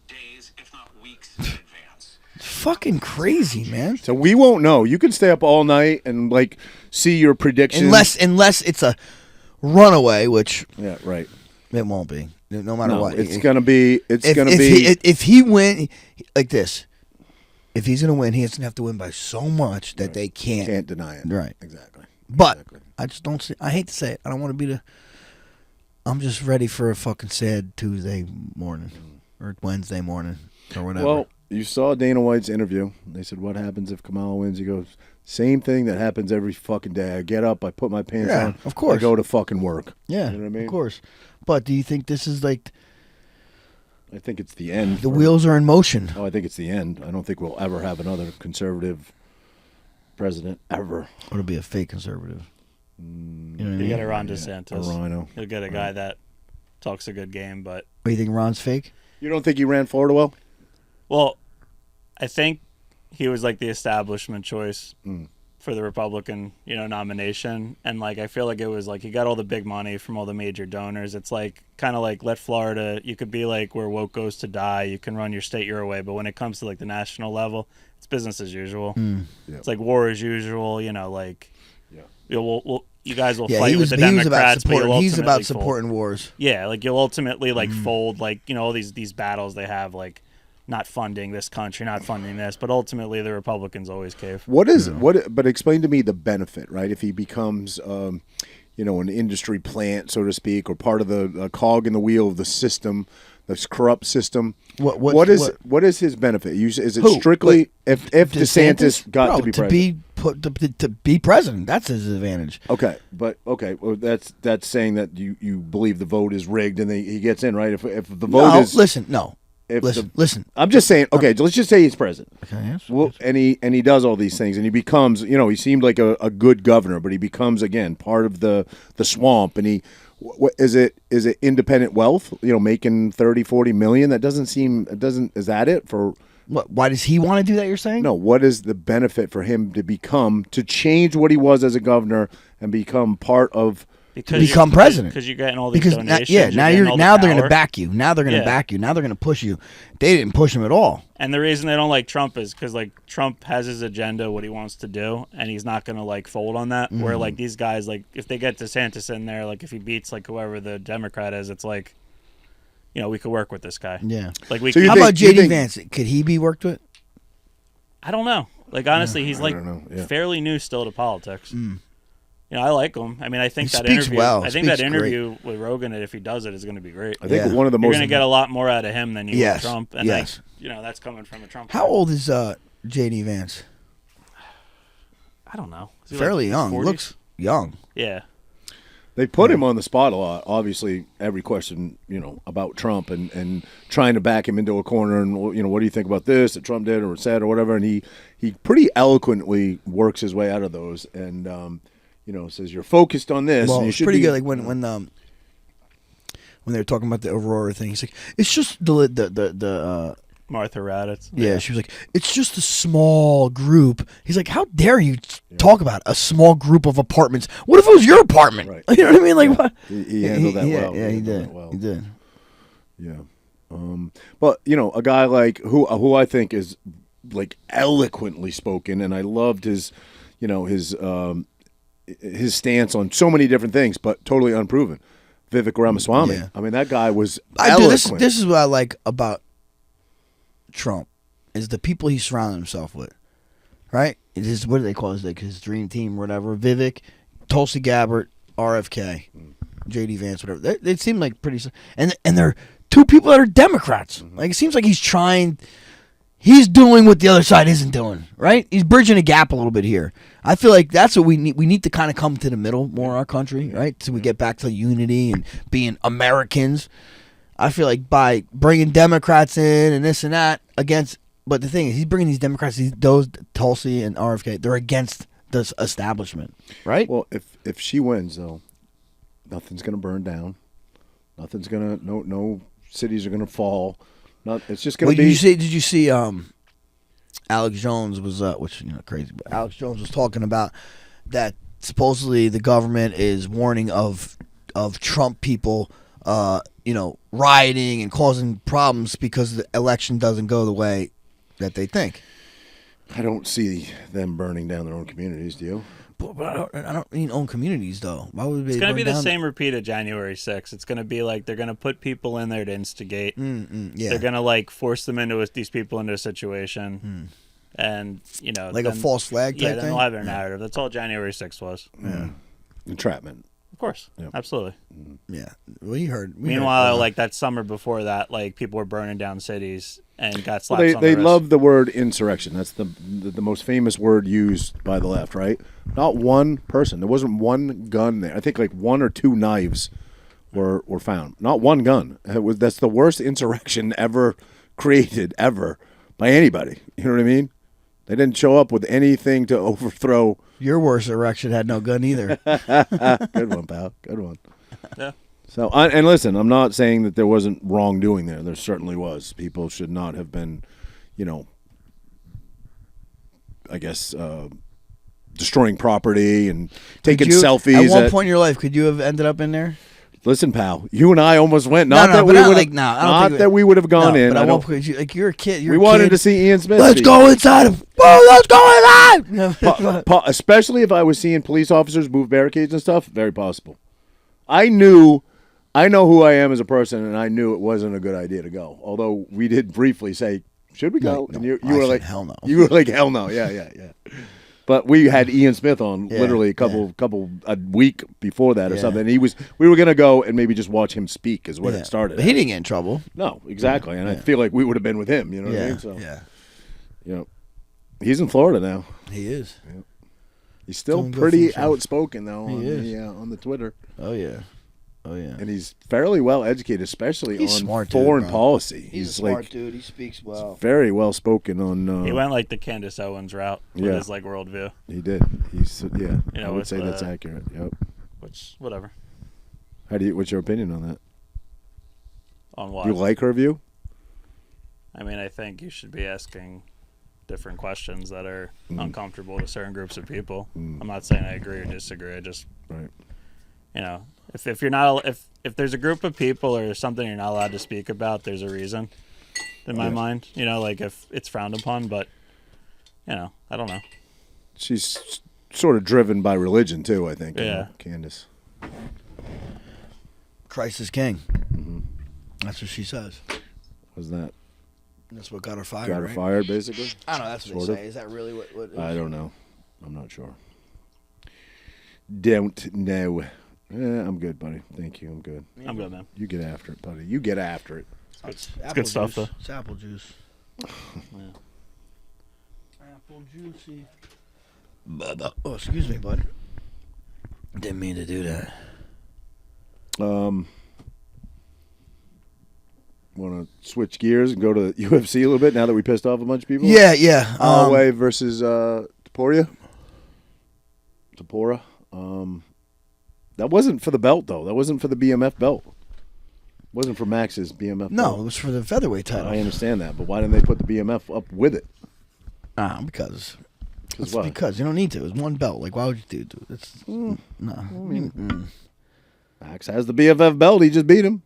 days, if not weeks, in advance. It's fucking crazy, man. So we won't know. You can stay up all night and see your predictions. Unless it's a runaway, which Yeah, right. it won't be. No matter what. It's gonna be. If he win like this, if he's gonna win, he has to have to win by so much that they can't deny it. Right. Exactly. But I just don't see. I hate to say it. I don't want to be the. I'm just ready for a fucking sad Tuesday morning or Wednesday morning or whatever. Well, you saw Dana White's interview. They said, "What happens if Kamala wins?" He goes, "Same thing that happens every fucking day. I get up, I put my pants on, of course, I go to fucking work." Yeah, you know what I mean? Of course. But do you think this is like? I think it's the end. The wheels are in motion. Oh, I think it's the end. I don't think we'll ever have another conservative president ever. Or to be a fake conservative. You know what I You mean? get a Ron DeSantis. A rhino. You'll get a guy that talks a good game, but. What, you think Ron's fake? You don't think he ran Florida well? Well, I think he was like the establishment choice for the Republican, nomination. And I feel like it was he got all the big money from all the major donors. It's kind of let Florida, you could be where woke goes to die. You can run your state your way. But when it comes to the national level, it's business as usual. Yeah. It's war as usual, you guys will Yeah, fight with the Democrats, but you'll he's about ultimately supporting wars. Yeah, you'll ultimately fold all these battles they have not funding this country, not funding this, but ultimately the Republicans always cave. But explain to me the benefit, right? If he becomes, an industry plant, so to speak, or part of the cog in the wheel of the system, this corrupt system. What is his benefit? Is it strictly if DeSantis got to be president? To be president, that's his advantage. Okay, well, that's saying that you believe the vote is rigged and he gets in, right? If the vote is listen. I'm just saying. Okay, let's just say he's president. Okay, yes. Well, and he does all these things, and he becomes, he seemed like a good governor, but he becomes again part of the swamp, and is it independent wealth? Making 30-40 million. Is that it for? What? Why does he want to do that? You're saying? No. What is the benefit for him to change what he was as a governor and become part of? Become president because you're getting all these donations. Now they're going to back you. Now they're going to back you. Now they're going to push you. They didn't push him at all. And the reason they don't like Trump is because Trump has his agenda, what he wants to do, and he's not going to fold on that. Where these guys if they get DeSantis in there, if he beats whoever the Democrat is, it's we could work with this guy. Yeah. How about JD Vance? Could he be worked with? I don't know. Honestly, he's fairly new still to politics. I like him. I mean, I think that interview. Well. I think that interview with Rogan, if he does it, is going to be great. I think one of the You're most. going to get a lot more out of him than you will Trump. And that's coming from a Trump. How old is JD Vance? I don't know. Fairly young. 40s? Looks young. Yeah. They put him on the spot a lot. Obviously, every question, about Trump and trying to back him into a corner and, what do you think about this that Trump did or said or whatever? And he pretty eloquently works his way out of those and, says you're focused on this. Well, and you it's should pretty be, good. When they were talking about the Aurora thing, he's like, it's just the Martha Raddatz. Yeah, she was like, it's just a small group. He's like, how dare you talk about a small group of apartments? What if it was your apartment? Right. You know what I mean? What? He handled that well. Yeah, he did. He did. Yeah. But a guy who I think is eloquently spoken, and I loved his stance on so many different things, but totally unproven. Vivek Ramaswamy. Yeah. I mean, that guy was eloquent. This is what I like about Trump is the people he surrounded himself with. Right? It is, what do they call his dream team or whatever? Vivek, Tulsi Gabbard, RFK, JD Vance, whatever. They seem like pretty, and they're two people that are Democrats. It seems like he's doing what the other side isn't doing, right? He's bridging a gap a little bit here. I feel like that's what we need. We need to kind of come to the middle more in our country, right? So we get back to unity and being Americans. I feel like by bringing Democrats in and this and that but the thing is, he's bringing these Democrats, those Tulsi and RFK, they're against this establishment, right? Well, if she wins, though, nothing's going to burn down. Nothing's going to, no cities are going to fall. It's just going to be. Did you see Alex Jones was crazy, but Alex Jones was talking about that supposedly the government is warning of Trump people rioting and causing problems because the election doesn't go the way that they think. I don't see them burning down their own communities, do you? But I don't mean own communities, though. Why would it's going to be the same repeat of January 6th. It's going to be they're going to put people in there to instigate. Yeah. They're going to force them these people into a situation. And, a false flag type thing? Yeah, then they'll have their narrative. That's all January 6th was. Yeah. Entrapment. Of course. Yep. Absolutely. Yeah. Well, you heard. Meanwhile, that summer before that, people were burning down cities and got slapped on the wrist. They love the word insurrection. That's the most famous word used by the left, right? Not one person. There wasn't one gun there. I think one or two knives were found. Not one gun. That's the worst insurrection ever created, ever, by anybody. You know what I mean? They didn't show up with anything to overthrow. Your worst erection had no gun either. Good one, pal. Good one. Yeah. So, and listen, I'm not saying that there wasn't wrongdoing there. There certainly was. People should not have been, I guess, destroying property and taking selfies. At one point in your life, could you have ended up in there? Listen, pal, you and I almost went. Not that we would have gone in. But you're a kid. We wanted to see Ian Smith. Let's go inside. Let's go inside. Especially if I was seeing police officers move barricades and stuff. Very possible. I know who I am as a person, and I knew it wasn't a good idea to go. Although we did briefly say, should we go? No, and you I were said, like, hell no. You were like, hell no. Yeah. But we had Ian Smith on literally a week before that or something. And we were gonna go and maybe just watch him speak is what it started. But he didn't get in trouble. No, exactly. And I feel like we would have been with him. You know what I mean? So, yeah. He's in Florida now. He is. Yeah. He's still pretty outspoken though on the Twitter. Oh yeah. And he's fairly well educated, especially on smart foreign dude, policy. He's a smart dude. He speaks well. Very well spoken on. He went like the Candace Owens route with his like worldview. He did. I would say that's accurate. Yep. Which whatever. What's your opinion on that? On what? Do you like her view? I mean, I think you should be asking different questions that are uncomfortable to certain groups of people. I'm not saying I agree or disagree. I just, if you're not, if there's a group of people or something you're not allowed to speak about, there's a reason. In my mind, like if it's frowned upon, but I don't know. She's sort of driven by religion too. I think. Yeah, Candace. Christ is king. That's what she says. What's that? That's what got her fired. Got her fired, basically. I don't know. That's what they say. Is that really what? I don't know. I'm not sure. Don't know. I'm good, buddy. Thank you. I'm good. I'm good, man. You get after it, buddy. You get after it. It's good stuff, though. It's apple juice. Apple juicy. Oh, excuse me, bud. Didn't mean to do that. Want to switch gears and go to UFC a little bit now that we pissed off a bunch of people? Yeah. Holloway versus Topuria. That wasn't for the belt, though. That wasn't for the BMF belt. It wasn't for Max's BMF belt. No, it was for the featherweight title. I understand that, but why didn't they put the BMF up with it? Because. What? Because you don't need to. It was one belt. Like, why would you do it? It's no. Max has the BFF belt. He just beat him.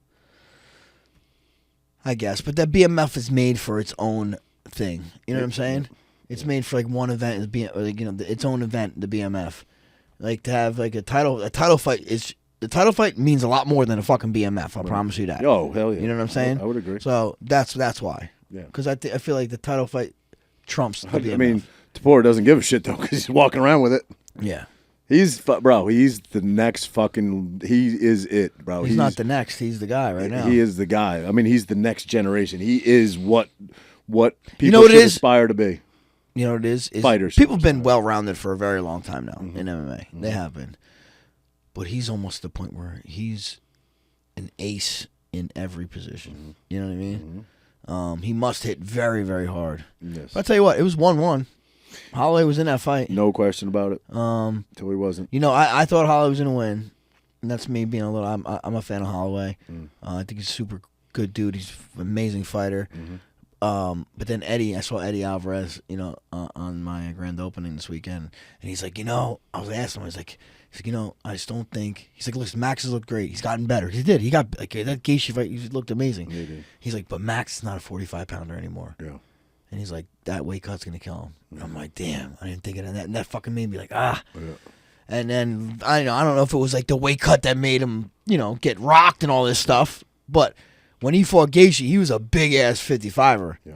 I guess, but that BMF is made for its own thing. You know what I'm saying? It's made for like one event, its own event. The BMF, like to have like a title fight is the title fight means a lot more than a fucking BMF. I promise you that. Oh hell yeah! You know what I'm saying? I would agree. So that's why. Yeah. Because I feel like the title fight trumps the BMF. I mean, Topuria doesn't give a shit though because he's walking around with it. Yeah. He's the next fucking. He is it, bro. He's not the next. He's the guy right now. He is the guy. I mean, he's the next generation. He is what people should aspire to be. You know what it is? Fighters. People have been well-rounded for a very long time now in MMA. They have been. But he's almost to the point where he's an ace in every position. You know what I mean? He must hit very, very hard. Yes. I'll tell you what, it was 1-1. Holloway was in that fight. No question about it. Until he wasn't. I thought Holloway was going to win. And that's me being a little... I'm a fan of Holloway. I think he's a super good dude. He's an amazing fighter. But then I saw Eddie Alvarez, on my grand opening this weekend. And he's like, I was asking him, he's like, I just don't think... He's like, listen, Max has looked great. He's gotten better. He did. He got... Like, that Gaethje fight, he looked amazing. He's like, but Max is not a 45-pounder anymore. Yeah. And he's like, that weight cut's going to kill him. And I'm like, damn, I didn't think of that. And that fucking made me like, ah. Yeah. And then, I don't know if it was like the weight cut that made him, get rocked and all this stuff. But when he fought Gaethje, he was a big-ass 55er. Yeah.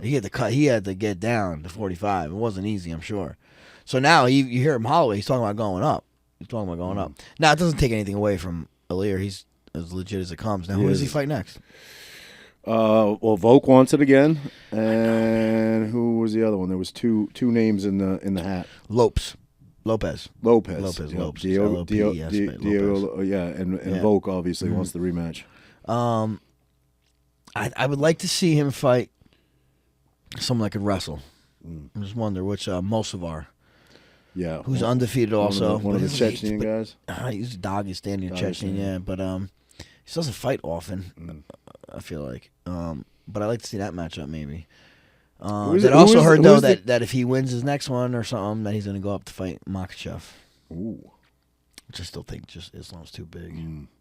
He had to get down to 45. It wasn't easy, I'm sure. So now you hear him Holloway, he's talking about going up. Now, it doesn't take anything away from Alir. He's as legit as it comes. Now, who does he fight next? Well, Volk wants it again, and who was the other one? There was two names in the hat. Lopez. Lopez. Diego, and Volk obviously wants the rematch. I would like to see him fight someone that could wrestle. I just wonder which Mosavar. Yeah, who's undefeated also. One of the Chechen guys. He's Dagestani or Chechen, yeah, but he doesn't fight often. I feel like, but I like to see that matchup maybe. I also heard though that if he wins his next one or something, that he's going to go up to fight Makhachev. Ooh, which I still think just Islam's too big.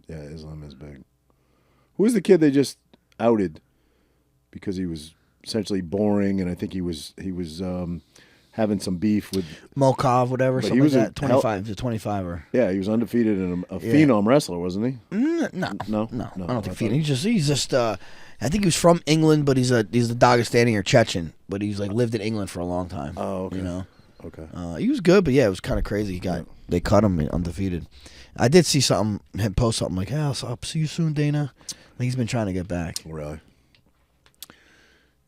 Yeah, Islam is big. Who was the kid they just outed because he was essentially boring, and I think he was having some beef with Molkov, whatever. Something like that. 25er. Yeah, he was undefeated and a phenom wrestler, wasn't he? No. I don't think phenom. He's just. I think he was from England, but he's a Dagestani or Chechen, but he's like lived in England for a long time. Oh, okay. You know. Okay. He was good, but yeah, it was kind of crazy. They cut him undefeated. I did see him post something like, "Hey, I'll see you soon, Dana." Like he's been trying to get back. Really?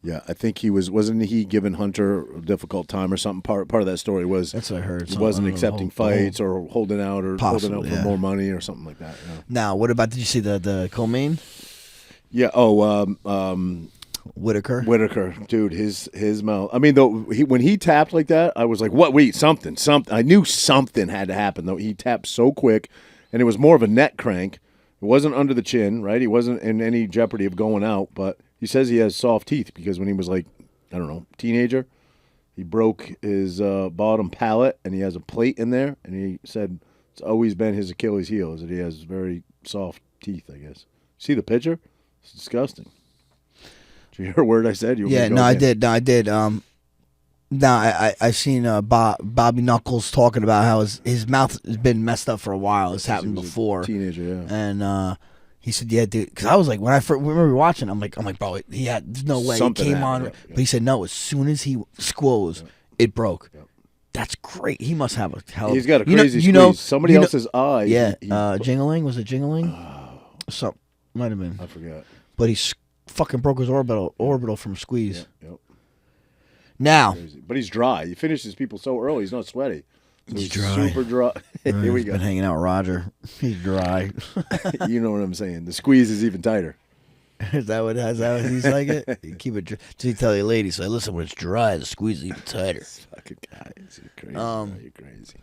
Yeah, I think wasn't he giving Hunter a difficult time or something? Part of that story was that's what I heard. He wasn't accepting fights or holding out for more money or something like that. Yeah. Now, what about? Did you see the co-main? Yeah. Whitaker, dude, his mouth. I mean, though, when he tapped like that, I was like, "What? Wait, something." I knew something had to happen. Though he tapped so quick, and it was more of a neck crank. It wasn't under the chin, right? He wasn't in any jeopardy of going out, but he says he has soft teeth because when he was like, I don't know, teenager, he broke his bottom palate and he has a plate in there, and he said it's always been his Achilles heel is that he has very soft teeth, I guess. See the picture? It's disgusting. Did you hear a word I said? I did. I seen Bobby Knuckles talking about how his mouth has been messed up for a while. It's happened before. Teenager, yeah. And he said, "Yeah, dude." Because I was like, when I remember watching, I'm like, bro, there's no way something he came on. Yeah. But he said, no. As soon as he squoze, it broke. Yeah. That's great. He must have a hell. He's got a crazy squeeze. Somebody else's eye. Yeah, Jingling, was it Jingling? Something might have been. I forgot. But he fucking broke his orbital from a squeeze. Yep. Now, but he's dry. He finishes people so early. He's not sweaty. So he's dry. Super dry. Here we go. Been hanging out with Roger. He's dry. You know what I'm saying. The squeeze is even tighter. Is that what he's like it? You keep it. Did he tell you, ladies? So listen, when it's dry, the squeeze is even tighter. This fucking guy, you're crazy. You're crazy.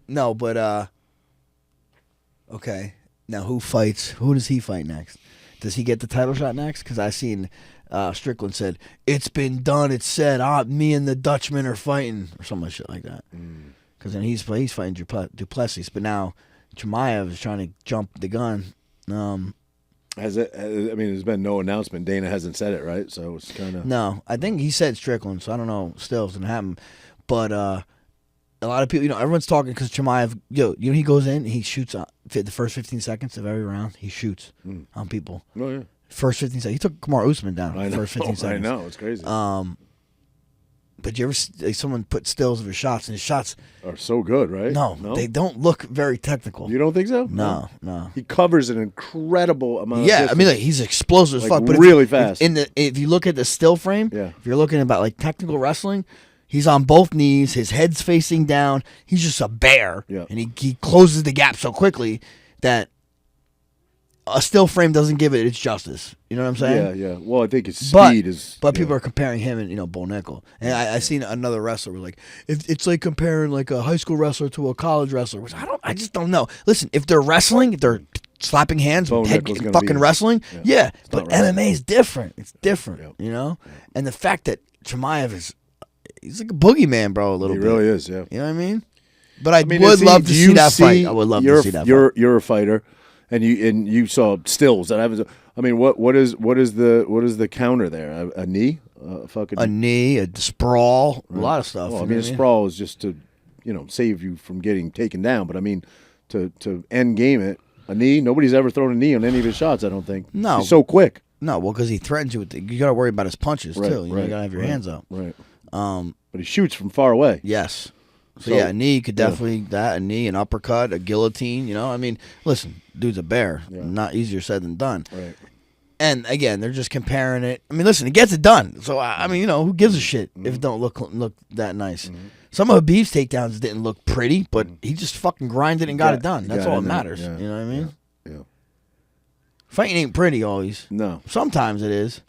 No, but okay. Now who fights? Who does he fight next? Does he get the title shot next? Because I seen Strickland said it's been done. It's said. Me and the Dutchman are fighting, or something like that. Because then he's fighting Duplessis, but now Chimaev is trying to jump the gun. Has it? I mean, there's been no announcement. Dana hasn't said it, right? So it's kind of no. I think he said Strickland, so I don't know. Still, it's gonna happen. But a lot of people, everyone's talking because Chimaev, he goes in, he shoots the first 15 seconds of every round. He shoots on people. Oh yeah. First 15 seconds, he took Kamaru Usman down. First 15 seconds. I know, it's crazy. But you ever someone put stills of his shots, and his shots are so good, right? No, they don't look very technical. You don't think so? No. He covers an incredible amount. Yeah, of distance. I mean, like, he's explosive as fuck, but really fast. If you look at the still frame, if you're looking about like technical wrestling, he's on both knees, his head's facing down. He's just a bear, and he closes the gap so quickly that a still frame doesn't give it its justice. You know what I'm saying? Yeah. Well, I think his speed is. But people are comparing him and Bo Nickel. And I seen another wrestler was like, if it's like comparing like a high school wrestler to a college wrestler, which I just don't know. Listen, if they're wrestling, if they're slapping hands, fucking wrestling, but MMA is different. It's different, And the fact that Chimaev he's like a boogeyman, bro. A little bit. He really is. Yeah. You know what I mean? But I would love to see that fight. I would love to see that fight. You're a fighter. And you saw stills that I mean, what is the counter there? A knee, a knee, a sprawl, a lot of stuff. Well, I mean, a sprawl is just to, save you from getting taken down. But I mean, to end game it, a knee. Nobody's ever thrown a knee on any of his shots. I don't think. No, he's so quick. No, well, because he threatens you with. You got to worry about his punches too. You got to have your hands up. Right. But he shoots from far away. Yes. So yeah, a knee could definitely a knee, an uppercut, a guillotine. I mean, listen, dude's a bear. Yeah. Not easier said than done. Right. And again, they're just comparing it. I mean, listen, he gets it done. So I mean, who gives a shit if it don't look that nice? Mm-hmm. Some of Habib's takedowns didn't look pretty, but he just fucking grinded and got it done. That's all that matters. Yeah. You know what I mean? Yeah. Fighting ain't pretty always. No. Sometimes it is.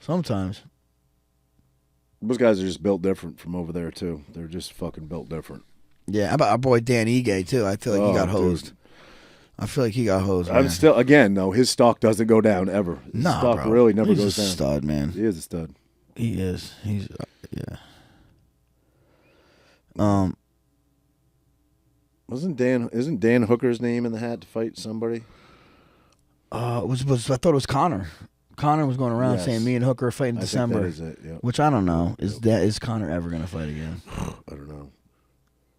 Sometimes. Those guys are just built different from over there too. They're just fucking built different. Yeah, how about our boy Dan Ige too? I feel like he got hosed. Dude. I feel like he got hosed. I'm still his stock doesn't go down ever. His stock bro. Really never He's goes down. He's a stud, man. He is a stud. He is. He's yeah. Isn't Dan Hooker's name in the hat to fight somebody? I thought it was Connor. Connor was going around saying me and Hooker are fighting in December. Think that is it, yep. Which I don't know. Is Connor ever going to fight again? I don't know.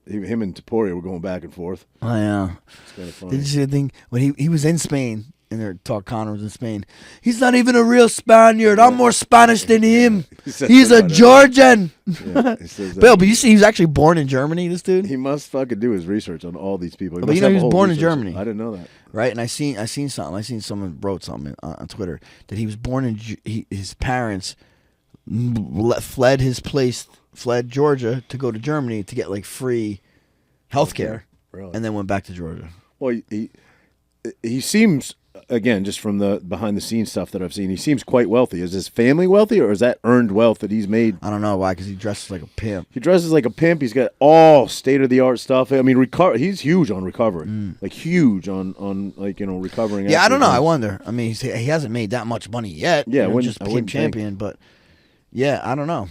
Him and Taporia were going back and forth. Oh yeah. It's kind of funny. Did you see the thing when he was in Spain And they're talk Connor was in Spain. He's not even a real Spaniard. I'm more Spanish than him. He's a Georgian. Bill, but you see, he was actually born in Germany. This dude. He must fucking do his research on all these people. But you know, he was born in Germany. I didn't know that. Right, and I seen something. I seen someone wrote something on Twitter that he was born in. His parents fled Georgia to go to Germany to get like free healthcare, really? And then went back to Georgia. Well, he seems, again, just from the behind the scenes stuff that I've seen, he seems quite wealthy. Is his family wealthy, or is that earned wealth that he's made? I don't know why, because he dresses like a pimp. He dresses like a pimp. He's got all state of the art stuff. I mean, he's huge on recovery, like huge on like recovering. Yeah, I don't know. I wonder. I mean, he hasn't made that much money yet. Yeah, just became champion, but yeah, I don't know.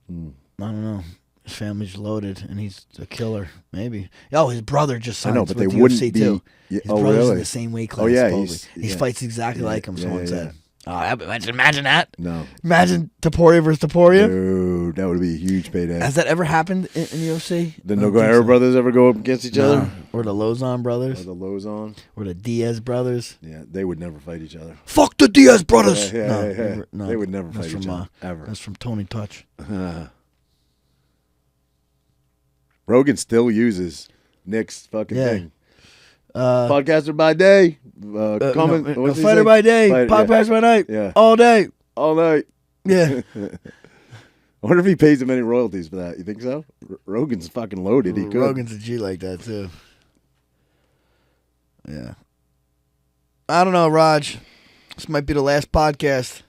I don't know. His family's loaded, and he's a killer. Maybe. Oh, his brother just signed with the UFC too. His brother's in the same weight class. Oh yeah, he fights exactly like him. Someone said. Oh, imagine that. No. Imagine Topuria versus Topuria. Dude, that would be a huge payday. Has that ever happened in the UFC? The Nogueira brothers ever go up against each other? Or the Lozon brothers? Or the Diaz brothers? Yeah, they would never fight each other. Fuck the Diaz brothers! No, they would never fight each other, ever. That's from Tony Touch. Rogan still uses Nick's fucking thing. Podcaster by day, fighter by day, podcast by night, all day. Yeah. I wonder if he pays him any royalties for that. You think so? Rogan's fucking loaded. He could. Rogan's a G like that too. Yeah. I don't know, Raj. This might be the last podcast.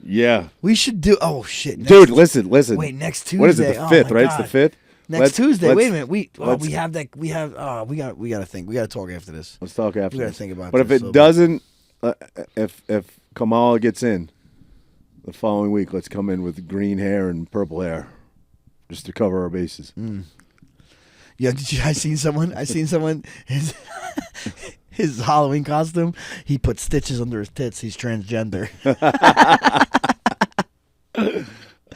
Yeah. We should do. Oh shit, dude! Listen. Wait, next Tuesday. What is it? The 5th, right? It's the 5th. Next Tuesday. Wait a minute. We have that. We got to think. We got to talk after this. Let's talk after. We got to think about. But if it doesn't, if Kamala gets in the following week, let's come in with green hair and purple hair, just to cover our bases. Yeah. I seen someone. His Halloween costume. He put stitches under his tits. He's transgender.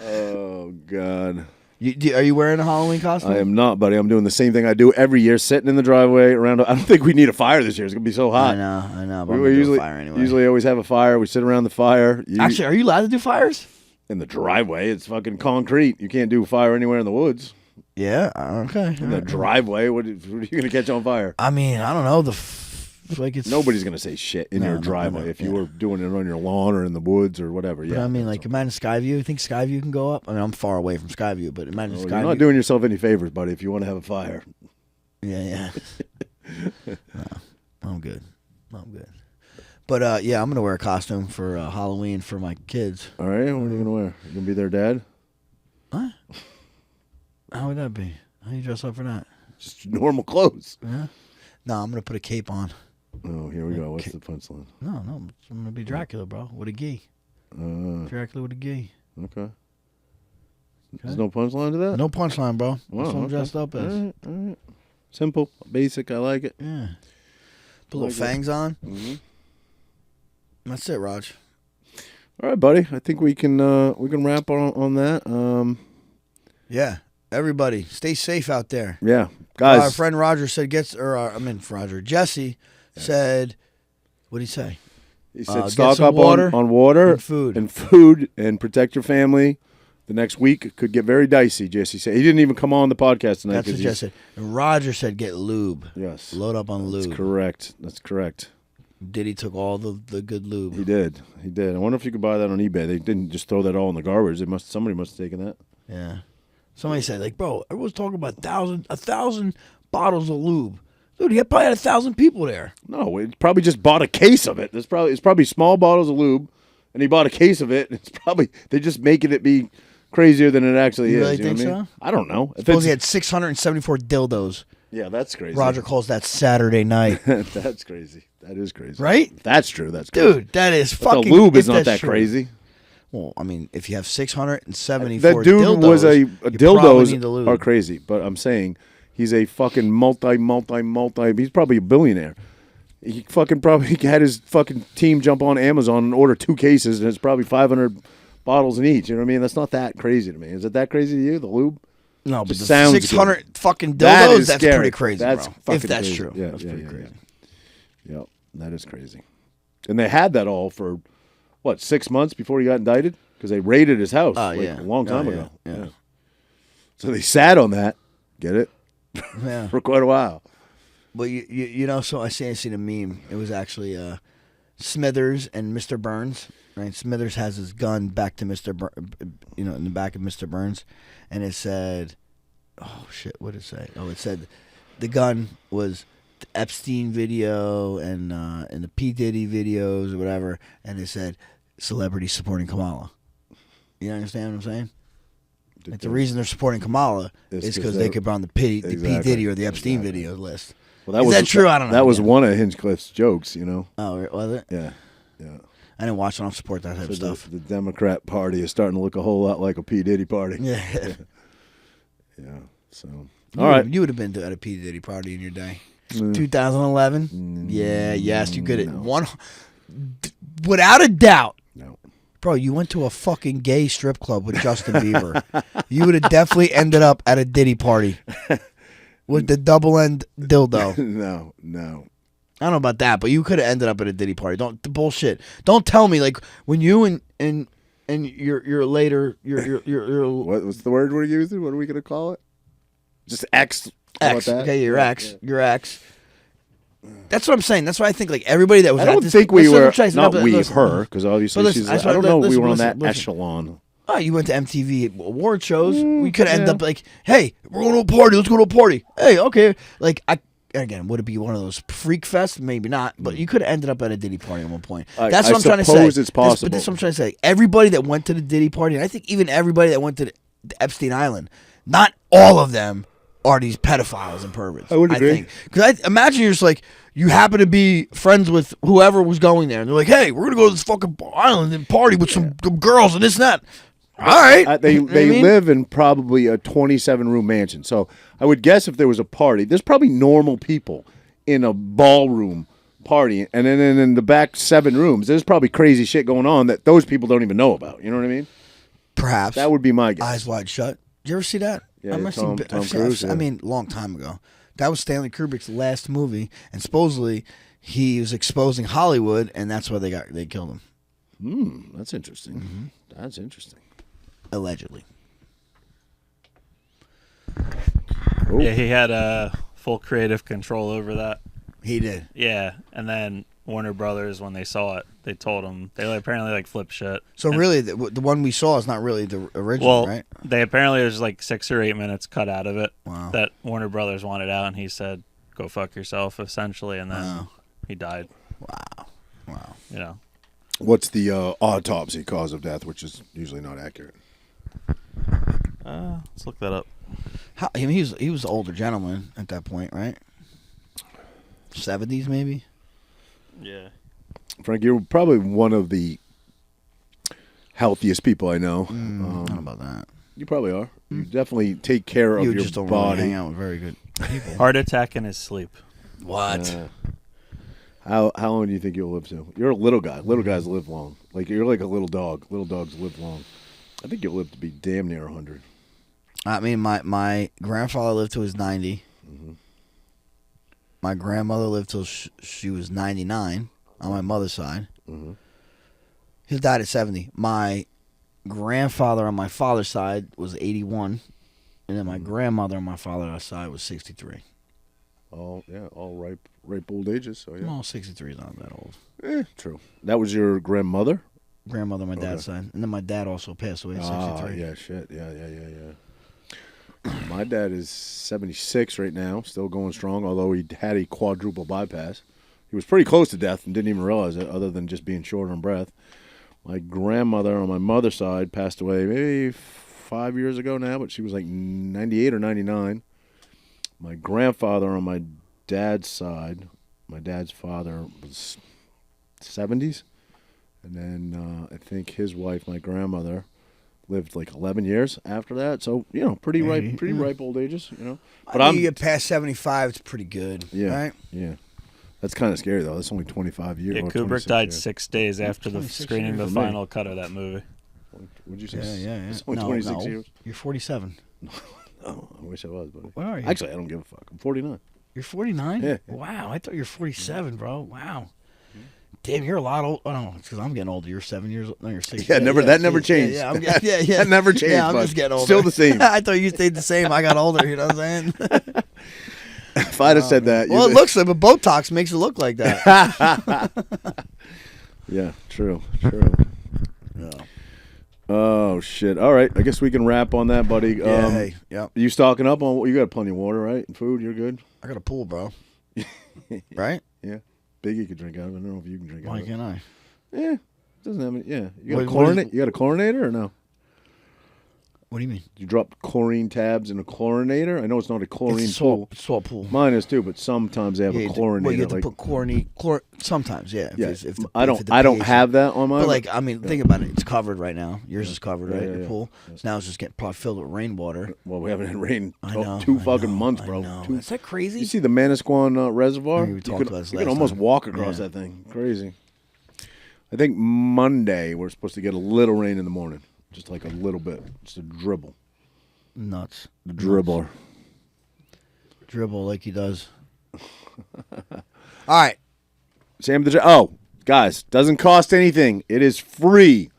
Oh God. Are you wearing a Halloween costume? I am not, buddy. I'm doing the same thing I do every year, sitting in the driveway around. I don't think we need a fire this year. It's gonna be so hot. I know. But we usually do a fire anyway. Usually always have a fire. We sit around the fire. Actually, are you allowed to do fires? In the driveway, it's fucking concrete. You can't do a fire anywhere in the woods. Yeah. Okay. In the driveway, what are you gonna catch on fire? I mean, I don't know. Nobody's gonna say shit in your driveway if you were doing it on your lawn or in the woods or whatever. But I mean, like, imagine Skyview. You think Skyview can go up? I mean, I'm far away from Skyview, but imagine Skyview. You're not doing yourself any favors, buddy. If you want to have a fire. Yeah. No, I'm good. But yeah, I'm gonna wear a costume for Halloween for my kids. All right, what are you gonna wear? You gonna be their dad? What? How would that be? How do you dress up for that? Just normal clothes. Yeah. No, I'm gonna put a cape on. Oh, here we go. What's the punchline? No, I'm gonna be Dracula, bro, with a gi. Dracula with a gi. Okay. There's no punchline to that? No punchline, bro. Wow, That's what I'm dressed up as. All right. Simple, basic. I like it. Yeah. Put little fangs on. Mm-hmm. That's it, Raj. All right, buddy. I think we can wrap on that. Yeah. Everybody, stay safe out there. Yeah, guys. Our friend Roger said Jesse said, what did he say? He said stock up on water and food and protect your family. The next week could get very dicey, Jesse said. He didn't even come on the podcast tonight. That's what Jesse said. And Roger said get lube. Yes. Load up on lube. That's correct. Diddy took all the good lube. He did. I wonder if you could buy that on eBay. They didn't just throw that all in the garbage. Somebody must have taken that. Yeah. Somebody said, like, bro, everyone's talking about 1,000 bottles of lube. Dude, he probably had 1,000 people there. No, he probably just bought a case of it. It's probably small bottles of lube, and he bought a case of it. It's probably they're just making it be crazier than it actually you is. Really think so? I don't know. Suppose he had 674 dildos. Yeah, that's crazy. Roger calls that Saturday night. That's crazy. That is crazy. Right? That's true. That's crazy. Dude, that is fucking. The lube is not that crazy. Well, I mean, if you have 674 that dude dildos, was dildos are crazy, but I'm saying he's a fucking multi. He's probably a billionaire. He fucking probably had his fucking team jump on Amazon and order 2 cases, and it's probably 500 bottles in each. You know what I mean? That's not that crazy to me. Is it that crazy to you? The lube? No, but the 600 fucking dildos, that's pretty crazy, that's bro. If that's crazy. true. Yeah, that's pretty crazy. Yep, that is crazy. And they had that all for, 6 months before he got indicted? Because they raided his house a long time ago. Yeah. So they sat on that, get it, for quite a while. But you know, so I seen a meme. It was actually Smithers and Mr. Burns. Right, Smithers has his gun back to Mr. In the back of Mr. Burns, and it said, "Oh shit, what did it say?" Oh, it said the gun was the Epstein video and the P. Diddy videos or whatever, and it said celebrities supporting Kamala. You understand what I'm saying? Like the reason they're supporting Kamala is because they could be on the P. Diddy or the Epstein video list. Well, is that true? I don't know. That was one of Hinchcliffe's jokes, you know. Oh, was it? Yeah. I didn't watch. I don't support that type of stuff. The Democrat Party is starting to look a whole lot like a P. Diddy party. Yeah. So, all right. You would have been at a P. Diddy party in your day. 2011? Yeah, yes, you could have. Without a doubt. No. Bro, you went to a fucking gay strip club with Justin Bieber. You would have definitely ended up at a Diddy party with the double-end dildo. No. I don't know about that, but you could have ended up at a Diddy party. Don't bullshit. Don't tell me like when you and your later your what's the word we're using? What are we gonna call it? Just X. Okay, your ex. Your ex. That's what I'm saying. That's why I think like everybody that was. I don't think we were not we her because obviously she's. I don't know. We were on that echelon. Oh, you went to MTV award shows. We could end up like, hey, we're going to a party. Let's go to a party. Hey, okay. Like again, would it be one of those freak fests? Maybe not. But you could have ended up at a Diddy party at one point. That's what I'm trying to say. I suppose it's possible. But that's what I'm trying to say. Everybody that went to the Diddy party, and I think even everybody that went to the Epstein Island, not all of them are these pedophiles and perverts. I would agree. Because I imagine you're just like, you happen to be friends with whoever was going there. And they're like, hey, we're going to go to this fucking island and party with some girls and this and that. All right. They live in probably a 27-room mansion. So I would guess if there was a party, there's probably normal people in a ballroom party. And then in the back 7 rooms, there's probably crazy shit going on that those people don't even know about. You know what I mean? Perhaps. That would be my guess. Eyes Wide Shut. Did you ever see that? Yeah, Tom Cruise. I mean, long time ago. That was Stanley Kubrick's last movie. And supposedly he was exposing Hollywood, and that's why they killed him. That's interesting. Mm-hmm. That's interesting. Allegedly. Oh. Yeah, he had full creative control over that. He did. Yeah, and then Warner Brothers, when they saw it, they told him they apparently flip shit. So really, the one we saw is not really the original, right? They apparently there's 6 or 8 minutes cut out of it that Warner Brothers wanted out, and he said, "Go fuck yourself," essentially, and then he died. Wow. You know, what's the autopsy cause of death, which is usually not accurate? Let's look that up. He was an older gentleman at that point, right? 70s, maybe. Yeah. Frank, you're probably one of the healthiest people I know. I don't know about that. You probably are. You definitely take care of your just don't body. Really hang out with very good people. Heart attack in his sleep. What? How long do you think you'll live to? You're a little guy. Little guys live long. Like you're like a little dog. Little dogs live long. I think you'll live to be damn near 100. I mean, my grandfather lived to his 90. Mm-hmm. My grandmother lived till she was 99 on my mother's side. Mm-hmm. He died at 70. My grandfather on my father's side was 81, and then my grandmother on my father's side was 63. All ripe old ages. So yeah. Well, 63 is not that old. True. That was your grandmother? Grandmother on my dad's side, and then my dad also passed away at 63. Yeah, shit. Yeah. My dad is 76 right now, still going strong, although he had a quadruple bypass. He was pretty close to death and didn't even realize it, other than just being short on breath. My grandmother on my mother's side passed away maybe 5 years ago now, but she was like 98 or 99. My grandfather on my dad's side, my dad's father was 70s. And then I think his wife, my grandmother, lived like 11 years after that. So, pretty ripe old ages, But you get past 75, it's pretty good, right? Yeah. That's kind of scary, though. That's only 25 years. Yeah, Kubrick died 6 days after the screening the final cut of that movie. What'd you say? Yeah. It's only 26 years? You're 47. Oh, I wish I was, buddy. Where are you? Actually, I don't give a fuck. I'm 49. You're 49? Yeah. Wow, I thought you were 47, bro. Wow. Damn, you're a lot old. Oh, no, it's because I'm getting older. You're 7 years old. No, you're 6. Yeah, that never changed. Yeah, yeah. That never changed. Yeah, I'm just getting older. Still the same. I thought you stayed the same. I got older. You know what I'm saying? If I'd have said that. Well, it looks like, but Botox makes it look like that. Yeah, true. No. Oh, shit. All right. I guess we can wrap on that, buddy. Yeah, hey, yep. You stocking up on, you got plenty of water, right? And food, you're good? I got a pool, bro. Right? Yeah. Biggie could drink out of it. I don't know if you can drink out of it. Why can't I? Yeah. Doesn't have any, yeah. You got a chlorinator or no? What do you mean? You drop chlorine tabs in a chlorinator? I know it's not a chlorine pool. It's salt pool. Mine is too, but sometimes they have a chlorinator. Well, you have to put chlor. Sometimes, yeah. I don't have that on mine. But like, I mean, think about it. It's covered right now. Yours is covered, right? Your pool. So now it's just getting probably filled with rainwater. Well, we haven't had rain in two fucking months, bro. Is that crazy? You see the Manasquan Reservoir? You can almost walk across that thing. Crazy. I think Monday we're supposed to get a little rain in the morning, just like a little bit, just a dribble. Nuts. The dribbler. Dribble like he does. All right. Sam guys, doesn't cost anything. It is free.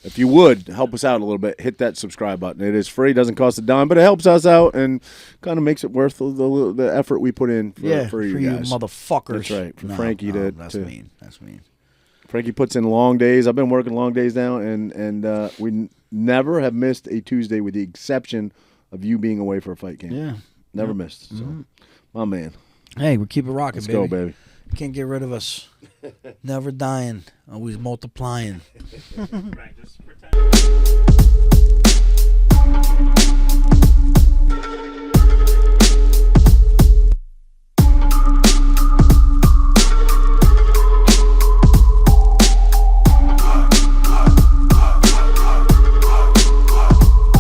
If you would help us out a little bit, hit that subscribe button. It is free. Doesn't cost a dime, but it helps us out and kind of makes it worth the effort we put in for you guys. Motherfuckers. That's right. For Frankie to mean. That's mean. Frankie puts in long days. I've been working long days now, and we never have missed a Tuesday with the exception of you being away for a fight game. Yeah. Never missed. So, my man. Hey, we keep it rocking, Let's baby. go, baby. Can't get rid of us. Never dying. Always multiplying. Right, just pretend.